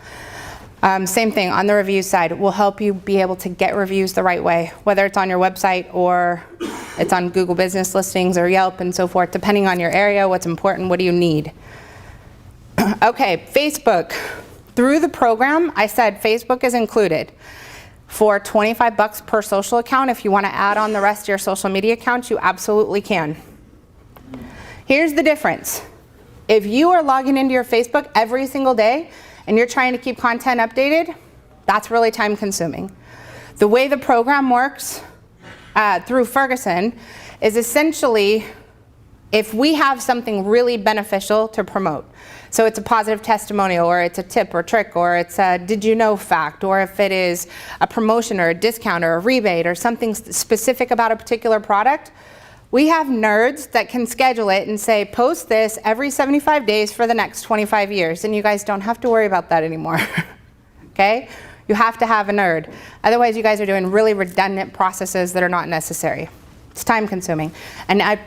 Same thing on the reviews side. We'll help you be able to get reviews the right way, whether it's on your website or it's on Google Business Listings or Yelp and so forth, depending on your area, what's important, what do you need. Okay, Facebook. Through the program, I said Facebook is included. For $25 per social account, if you want to add on the rest of your social media accounts, you absolutely can. Here's the difference. If you are logging into your Facebook every single day and you're trying to keep content updated, that's really time consuming. The way the program works through Ferguson is essentially if we have something really beneficial to promote. So it's a positive testimonial, or it's a tip or trick, or it's a did you know fact, or if it is a promotion or a discount or a rebate or something specific about a particular product, we have nerds that can schedule it and say, post this every 75 days for the next 25 years, and you guys don't have to worry about that anymore. Okay? You have to have a nerd. Otherwise, you guys are doing really redundant processes that are not necessary. It's time consuming. And I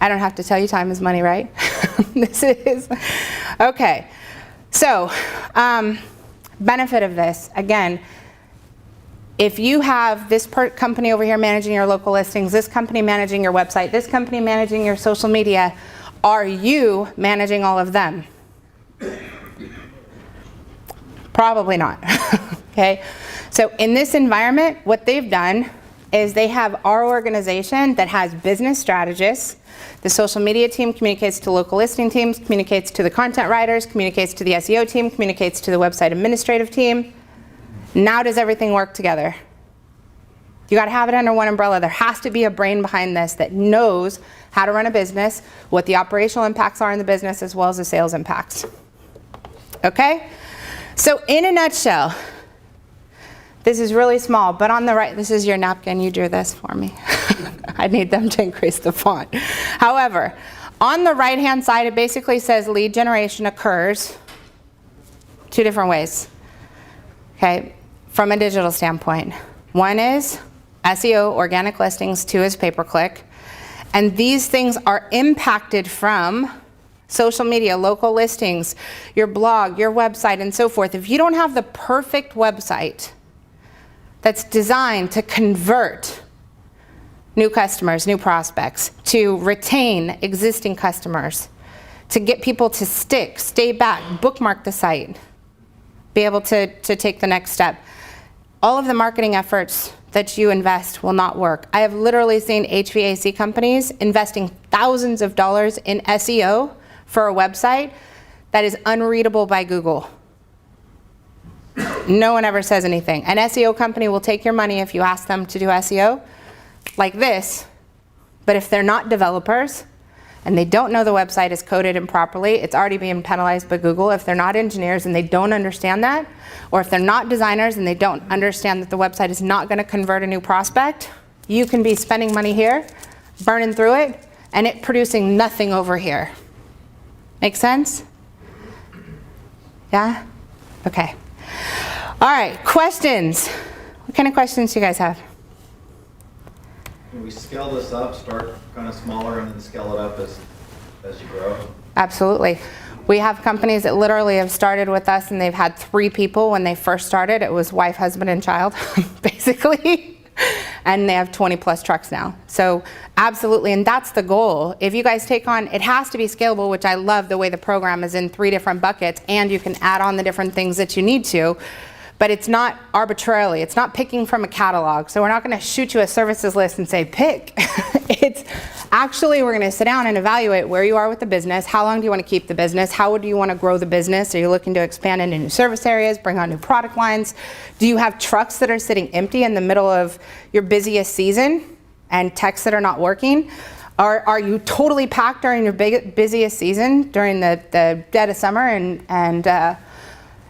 don't have to tell you time is money, right? This is. Okay. So, benefit of this, again, if you have this company over here managing your local listings, this company managing your website, this company managing your social media, are you managing all of them? Probably not. Okay? So in this environment, what they've done is they have our organization that has business strategists. The social media team communicates to local listing teams, communicates to the content writers, communicates to the SEO team, communicates to the website administrative team. Now does everything work together? You got to have it under one umbrella. There has to be a brain behind this that knows how to run a business, what the operational impacts are in the business, as well as the sales impacts. Okay? So in a nutshell, this is really small, but on the right, this is your napkin. You drew this for me. I need them to increase the font. However, on the right-hand side, it basically says lead generation occurs two different ways, okay, from a digital standpoint. One is SEO, organic listings, two is pay-per-click, and these things are impacted from social media, local listings, your blog, your website, and so forth. If you don't have the perfect website that's designed to convert new customers, new prospects, to retain existing customers, to get people to stick, stay back, bookmark the site, be able to take the next step, all of the marketing efforts that you invest will not work. I have literally seen HVAC companies investing thousands of dollars in SEO for a website that is unreadable by Google. No one ever says anything. An SEO company will take your money if you ask them to do SEO like this, but if they're not developers and they don't know the website is coded improperly, it's already being penalized by Google. If they're not engineers and they don't understand that, or if they're not designers and they don't understand that the website is not going to convert a new prospect, you can be spending money here, burning through it, and it producing nothing over here. Make sense? Yeah? Okay. All right, questions. What kind of questions do you guys have? Can we scale this up, start kind of smaller and then scale it up as you grow? Absolutely. We have companies that literally have started with us and they've had 3 people when they first started. It was wife, husband, and child, basically. And they have 20 plus trucks now. So absolutely, and that's the goal. If you guys take on, it has to be scalable, which I love the way the program is in 3 different buckets, and you can add on the different things that you need to. But it's not arbitrarily. It's not picking from a catalog. So we're not going to shoot you a services list and say, pick. It's actually, we're going to sit down and evaluate where you are with the business. How long do you want to keep the business? How would you want to grow the business? Are you looking to expand into new service areas, bring on new product lines? Do you have trucks that are sitting empty in the middle of your busiest season and techs that are not working? Are you totally packed during your busiest season, during the dead of summer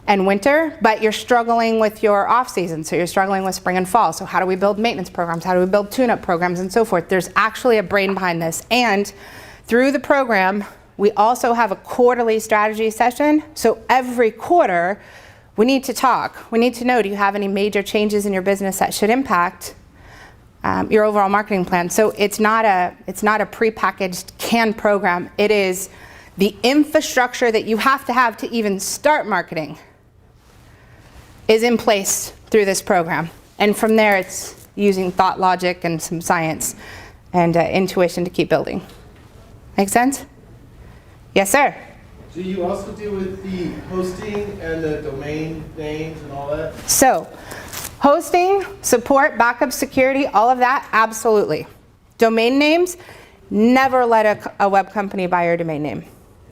and winter, but you're struggling with your off season, so you're struggling with spring and fall. So how do we build maintenance programs? How do we build tune-up programs and so forth? There's actually a brain behind this. And through the program, we also have a quarterly strategy session. So every quarter, we need to talk. We need to know, do you have any major changes in your business that should impact your overall marketing plan? So it's not a prepackaged canned program. It is the infrastructure that you have to even start marketing is in place through this program. And from there, it's using thought, logic, and some science and intuition to keep building. Make sense? Yes, sir. Do you also deal with the hosting and the domain names and all that? So, hosting, support, backup security, all of that, absolutely. Domain names, never let a web company buy your domain name.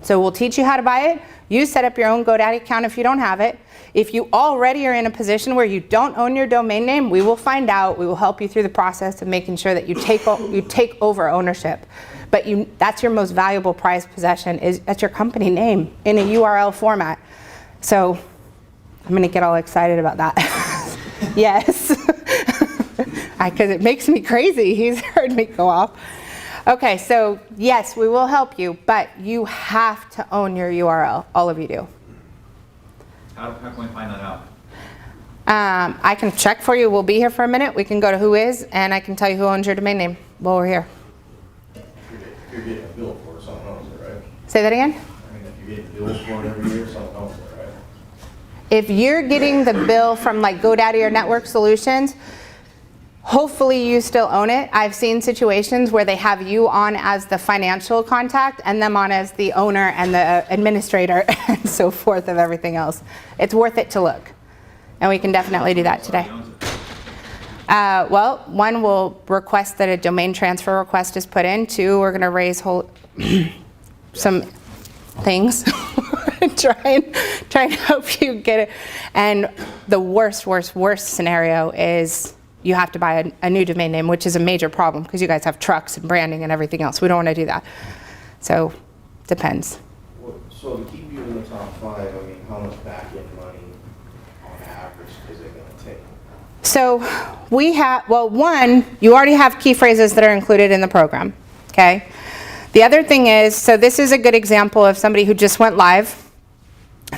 So we'll teach you how to buy it. You set up your own GoDaddy account if you don't have it. If you already are in a position where you don't own your domain name, we will find out. We will help you through the process of making sure that you take over ownership. But that's your most valuable prized possession, that's your company name in a URL format. So I'm going to get all excited about that. Yes. Because it makes me crazy. He's heard me go off. Okay, so yes, we will help you, but you have to own your URL. All of you do. How can we find that out? I can check for you. We'll be here for a minute. We can go to Who Is, and I can tell you who owns your domain name while we're here. You're getting a bill for it, someone owns it, right? Say that again? I mean, if you're getting bills for it every year, someone owns it, right? If you're getting the bill from like GoDaddy or Network Solutions, hopefully you still own it. I've seen situations where they have you on as the financial contact and them on as the owner and the administrator and so forth of everything else. It's worth it to look. And we can definitely do that today. Well, 1, we'll request that a domain transfer request is put in. 2, we're going to raise some things. try and help you get it. And the worst scenario is you have to buy a new domain name, which is a major problem because you guys have trucks and branding and everything else. We don't want to do that. So, depends. Well, so to keep you in the top 5, I mean, how much back-end money on average is it going to take? So we have, well, 1, you already have key phrases that are included in the program, okay? The other thing is, so this is a good example of somebody who just went live.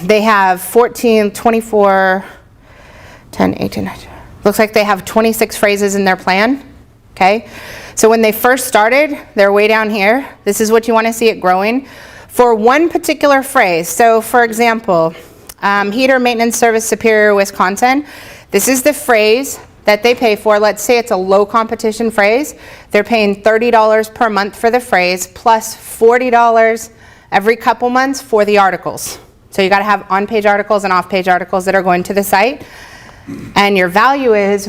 They have 14, 24, 10, 18, 19. Looks like they have 26 phrases in their plan, okay? So when they first started, they're way down here. This is what you want to see it growing. For one particular phrase, so for example, heater maintenance service Superior, Wisconsin, this is the phrase that they pay for. Let's say it's a low competition phrase. They're paying $30 per month for the phrase plus $40 every couple months for the articles. So you got to have on-page articles and off-page articles that are going to the site. And your value is,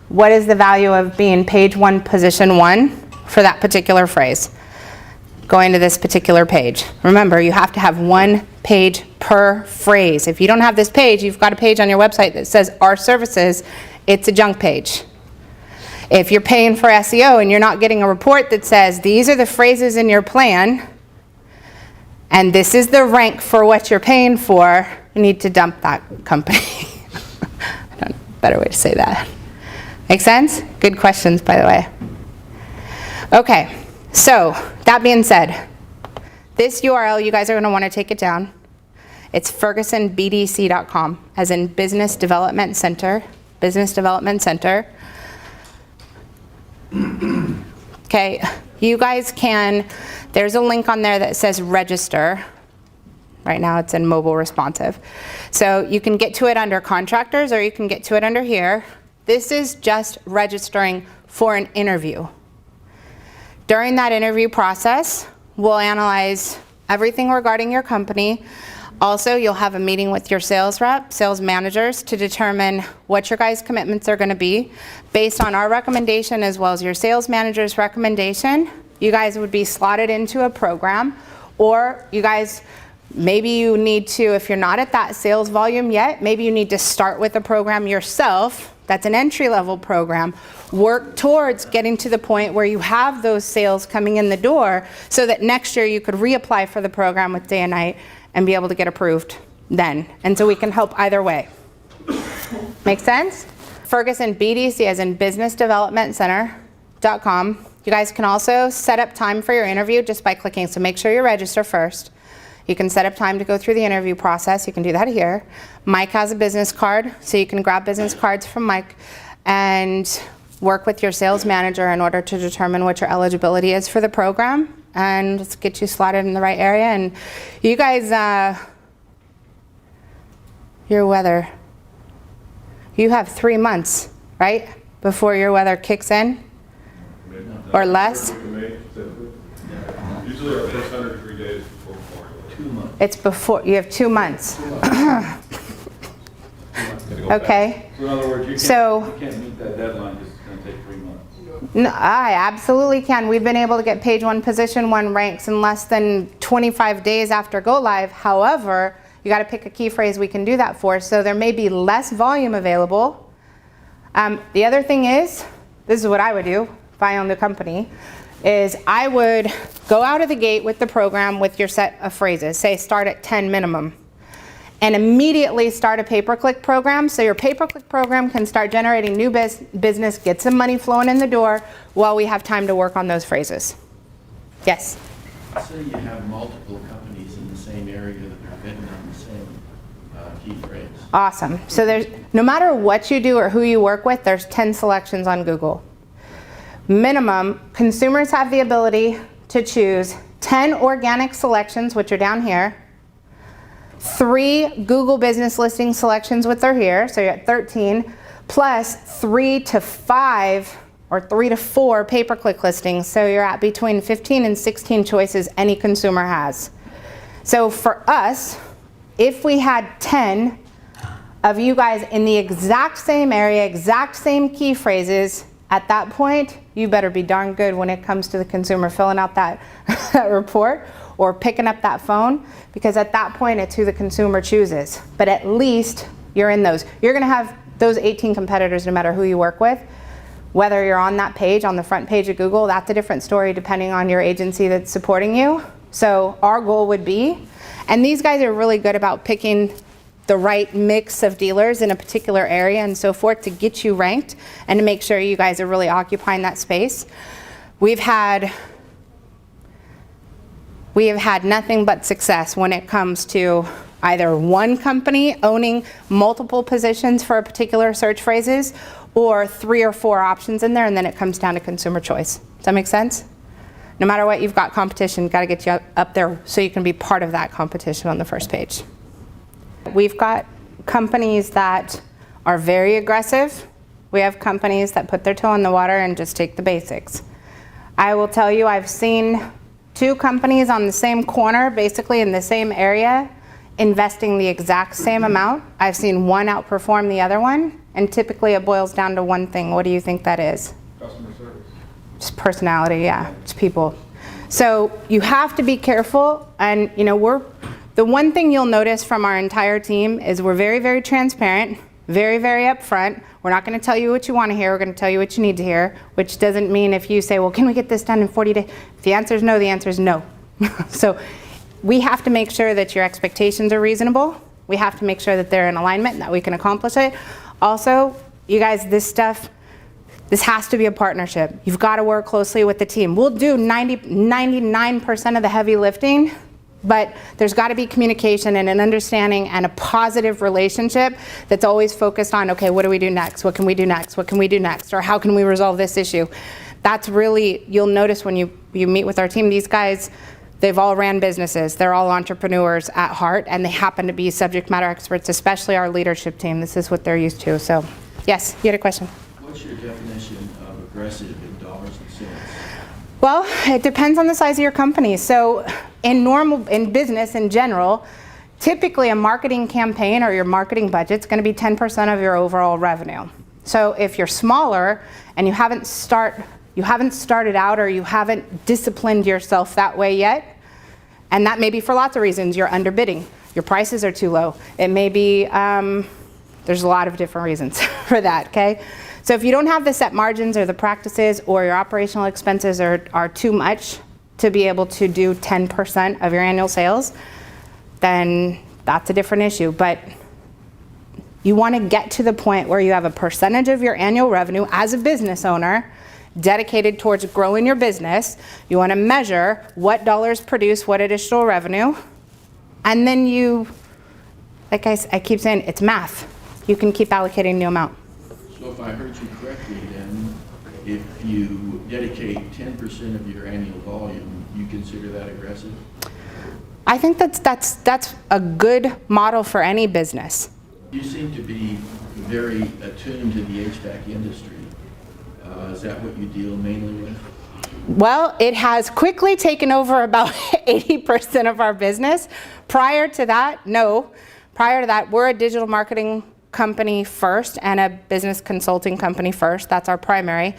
what is the value of being page 1, position 1 for that particular phrase? Going to this particular page. Remember, you have to have 1 page per phrase. If you don't have this page, you've got a page on your website that says our services, it's a junk page. If you're paying for SEO and you're not getting a report that says these are the phrases in your plan and this is the rank for what you're paying for, you need to dump that company. I don't know a better way to say that. Make sense? Good questions, by the way. Okay, so that being said, this URL, you guys are going to want to take it down. It's fergusonbdc.com, as in Business Development Center. Business Development Center. Okay, you guys can, there's a link on there that says register. Right now it's in mobile responsive. So you can get to it under contractors or you can get to it under here. This is just registering for an interview. During that interview process, we'll analyze everything regarding your company. Also, you'll have a meeting with your sales rep, sales managers to determine what your guys' commitments are going to be. Based on our recommendation as well as your sales manager's recommendation, you guys would be slotted into a program, or you guys, maybe you need to, if you're not at that sales volume yet, maybe you need to start with a program yourself. That's an entry-level program. Work towards getting to the point where you have those sales coming in the door so that next year you could reapply for the program with day and night and be able to get approved then. And so we can help either way. Make sense? Ferguson BDC as in Business Development Center.com. You guys can also set up time for your interview just by clicking. So make sure you register first. You can set up time to go through the interview process. You can do that here. Mike has a business card, so you can grab business cards from Mike and work with your sales manager in order to determine what your eligibility is for the program, and let's get you slotted in the right area. And you guys, your weather, you have 3 months, right, before your weather kicks in, or less? Usually our first 103 days before Memorial Day. 2 months. It's before, you have 2 months. Okay. So in other words, you can't meet that deadline because it's going to take 3 months. No, I absolutely can. We've been able to get page 1, position 1 ranks in less than 25 days after go live. However, you got to pick a key phrase we can do that for. So there may be less volume available. The other thing is, this is what I would do if I owned the company, is I would go out of the gate with the program with your set of phrases. Say start at 10 minimum. And immediately start a pay-per-click program, so your pay-per-click program can start generating new business, get some money flowing in the door while we have time to work on those phrases. Yes? Say you have multiple companies in the same area that are bidding on the same key phrase. Awesome. So there's, no matter what you do or who you work with, there's 10 selections on Google. Minimum, consumers have the ability to choose 10 organic selections, which are down here, 3 Google business listing selections, which are here, so you're at 13, plus 3 to 5 or 3 to 4 pay-per-click listings, so you're at between 15 and 16 choices any consumer has. So for us, if we had 10 of you guys in the exact same area, exact same key phrases, at that point, you better be darn good when it comes to the consumer filling out that report or picking up that phone, because at that point, it's who the consumer chooses. But at least you're in those. You're gonna have those 18 competitors no matter who you work with. Whether you're on that page, on the front page of Google, that's a different story depending on your agency that's supporting you. So our goal would be, and these guys are really good about picking the right mix of dealers in a particular area and so forth to get you ranked and to make sure you guys are really occupying that space. We have had nothing but success when it comes to either one company owning multiple positions for a particular search phrases or 3 or 4 options in there, and then it comes down to consumer choice. Does that make sense? No matter what, you've got competition, got to get you up there so you can be part of that competition on the first page. We've got companies that are very aggressive. We have companies that put their toe in the water and just take the basics. I will tell you, I've seen 2 companies on the same corner, basically in the same area, investing the exact same amount. I've seen one outperform the other one, and typically it boils down to one thing. What do you think that is? Customer service. Just personality, yeah, it's people. So you have to be careful, and you know, the one thing you'll notice from our entire team is we're very, very transparent, very, very upfront. We're not going to tell you what you want to hear. We're going to tell you what you need to hear, which doesn't mean if you say, well, can we get this done in 40 days? If the answer is no, the answer is no. So we have to make sure that your expectations are reasonable. We have to make sure that they're in alignment and that we can accomplish it. Also, you guys, this has to be a partnership. You've got to work closely with the team. We'll do 99% of the heavy lifting, but there's got to be communication and an understanding and a positive relationship that's always focused on, okay, what do we do next? What can we do next? What can we do next? Or how can we resolve this issue? That's really, you'll notice when you meet with our team, these guys, They've all ran businesses. They're all entrepreneurs at heart, and they happen to be subject matter experts, especially our leadership team. This is what they're used to. So, yes, you had a question? What's your definition of aggressive in dollars and cents? Well, it depends on the size of your company. So, in business in general, typically a marketing campaign or your marketing budget is going to be 10% of your overall revenue. So, if you're smaller and you haven't started out or you haven't disciplined yourself that way yet, and that may be for lots of reasons. You're underbidding, your prices are too low. It may be, there's a lot of different reasons for that, okay? So if you don't have the set margins or the practices or your operational expenses are too much to be able to do 10% of your annual sales, then that's a different issue. But you want to get to the point where you have a percentage of your annual revenue as a business owner dedicated towards growing your business. You want to measure what dollars produce what additional revenue. And then you, like I keep saying, it's math. You can keep allocating new amount. So if I heard you correctly, then if you dedicate 10% of your annual volume, you consider that aggressive? I think that's a good model for any business. You seem to be very attuned to the HVAC industry. Is that what you deal mainly with? Well, it has quickly taken over about 80% of our business. Prior to that, no. Prior to that, we're a digital marketing company first and a business consulting company first. That's our primary.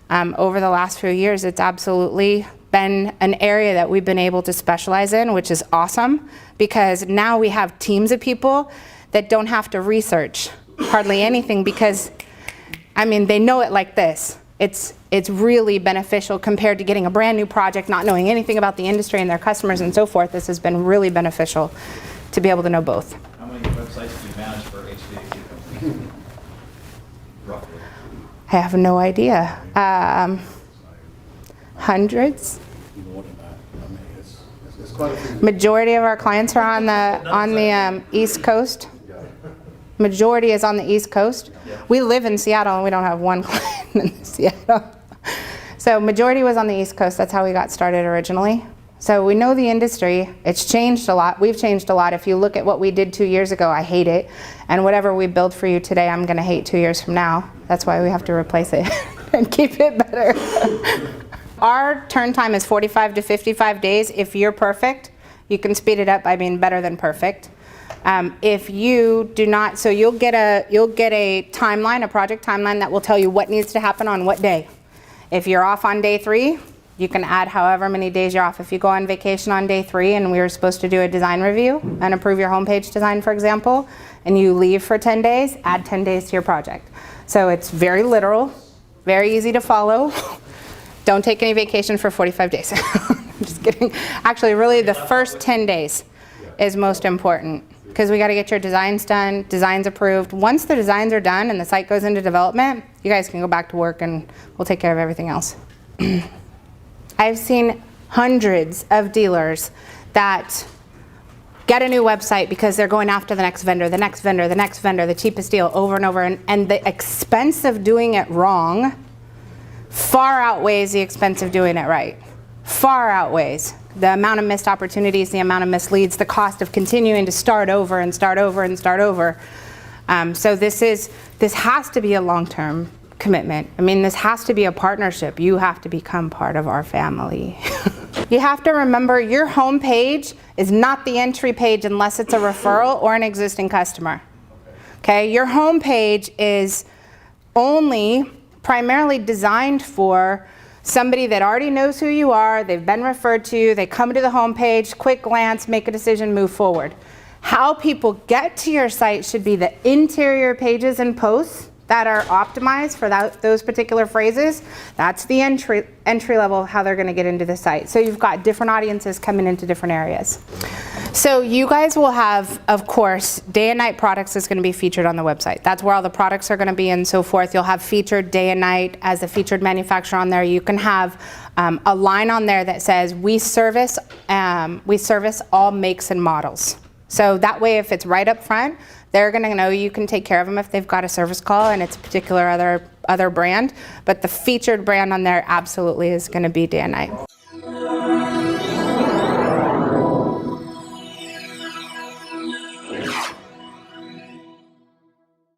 Over the last few years, it's absolutely been an area that we've been able to specialize in, which is awesome, because now we have teams of people that don't have to research hardly anything, because, I mean, they know it like this. It's really beneficial compared to getting a brand new project, not knowing anything about the industry and their customers and so forth. This has been really beneficial to be able to know both. How many websites do you manage for HVAC companies? Roughly. I have no idea. Hundreds. Majority of our clients are on the East Coast. Majority is on the East Coast. We live in Seattle and we don't have one client in Seattle. So majority was on the East Coast. That's how we got started originally. So we know the industry. It's changed a lot. We've changed a lot. If you look at what we did 2 years ago, I hate it. And whatever we build for you today, I'm going to hate 2 years from now. That's why we have to replace it and keep it better. Our turn time is 45 to 55 days. If you're perfect, you can speed it up by being better than perfect. If you do not, so you'll get a timeline, a project timeline that will tell you what needs to happen on what day. If you're off on day 3, you can add however many days you're off. If you go on vacation on day 3 and we were supposed to do a design review and approve your homepage design, for example, and you leave for 10 days, add 10 days to your project. So it's very literal, very easy to follow. Don't take any vacation for 45 days. I'm just kidding. Actually, really the first 10 days is most important, because we got to get your designs done, designs approved. Once the designs are done and the site goes into development, you guys can go back to work and we'll take care of everything else. I've seen hundreds of dealers that get a new website because they're going after the next vendor, the next vendor, the next vendor, the cheapest deal over and over. And the expense of doing it wrong far outweighs the expense of doing it right. Far outweighs the amount of missed opportunities, the amount of missed leads, the cost of continuing to start over and start over and start over. So this has to be a long-term commitment. I mean, this has to be a partnership. You have to become part of our family. You have to remember your home page is not the entry page unless it's a referral or an existing customer. Okay, your home page is only primarily designed for somebody that already knows who you are, they've been referred to you, they come to the home page, quick glance, make a decision, move forward. How people get to your site should be the interior pages and posts that are optimized for those particular phrases. That's the entry level of how they're going to get into the site. So you've got different audiences coming into different areas. So you guys will have, of course, day and night products is going to be featured on the website. That's where all the products are going to be and so forth. You'll have featured day and night as the featured manufacturer on there. You can have a line on there that says we service all makes and models. So that way, if it's right up front, they're going to know you can take care of them if they've got a service call and it's a particular other brand. But the featured brand on there absolutely is going to be day and night.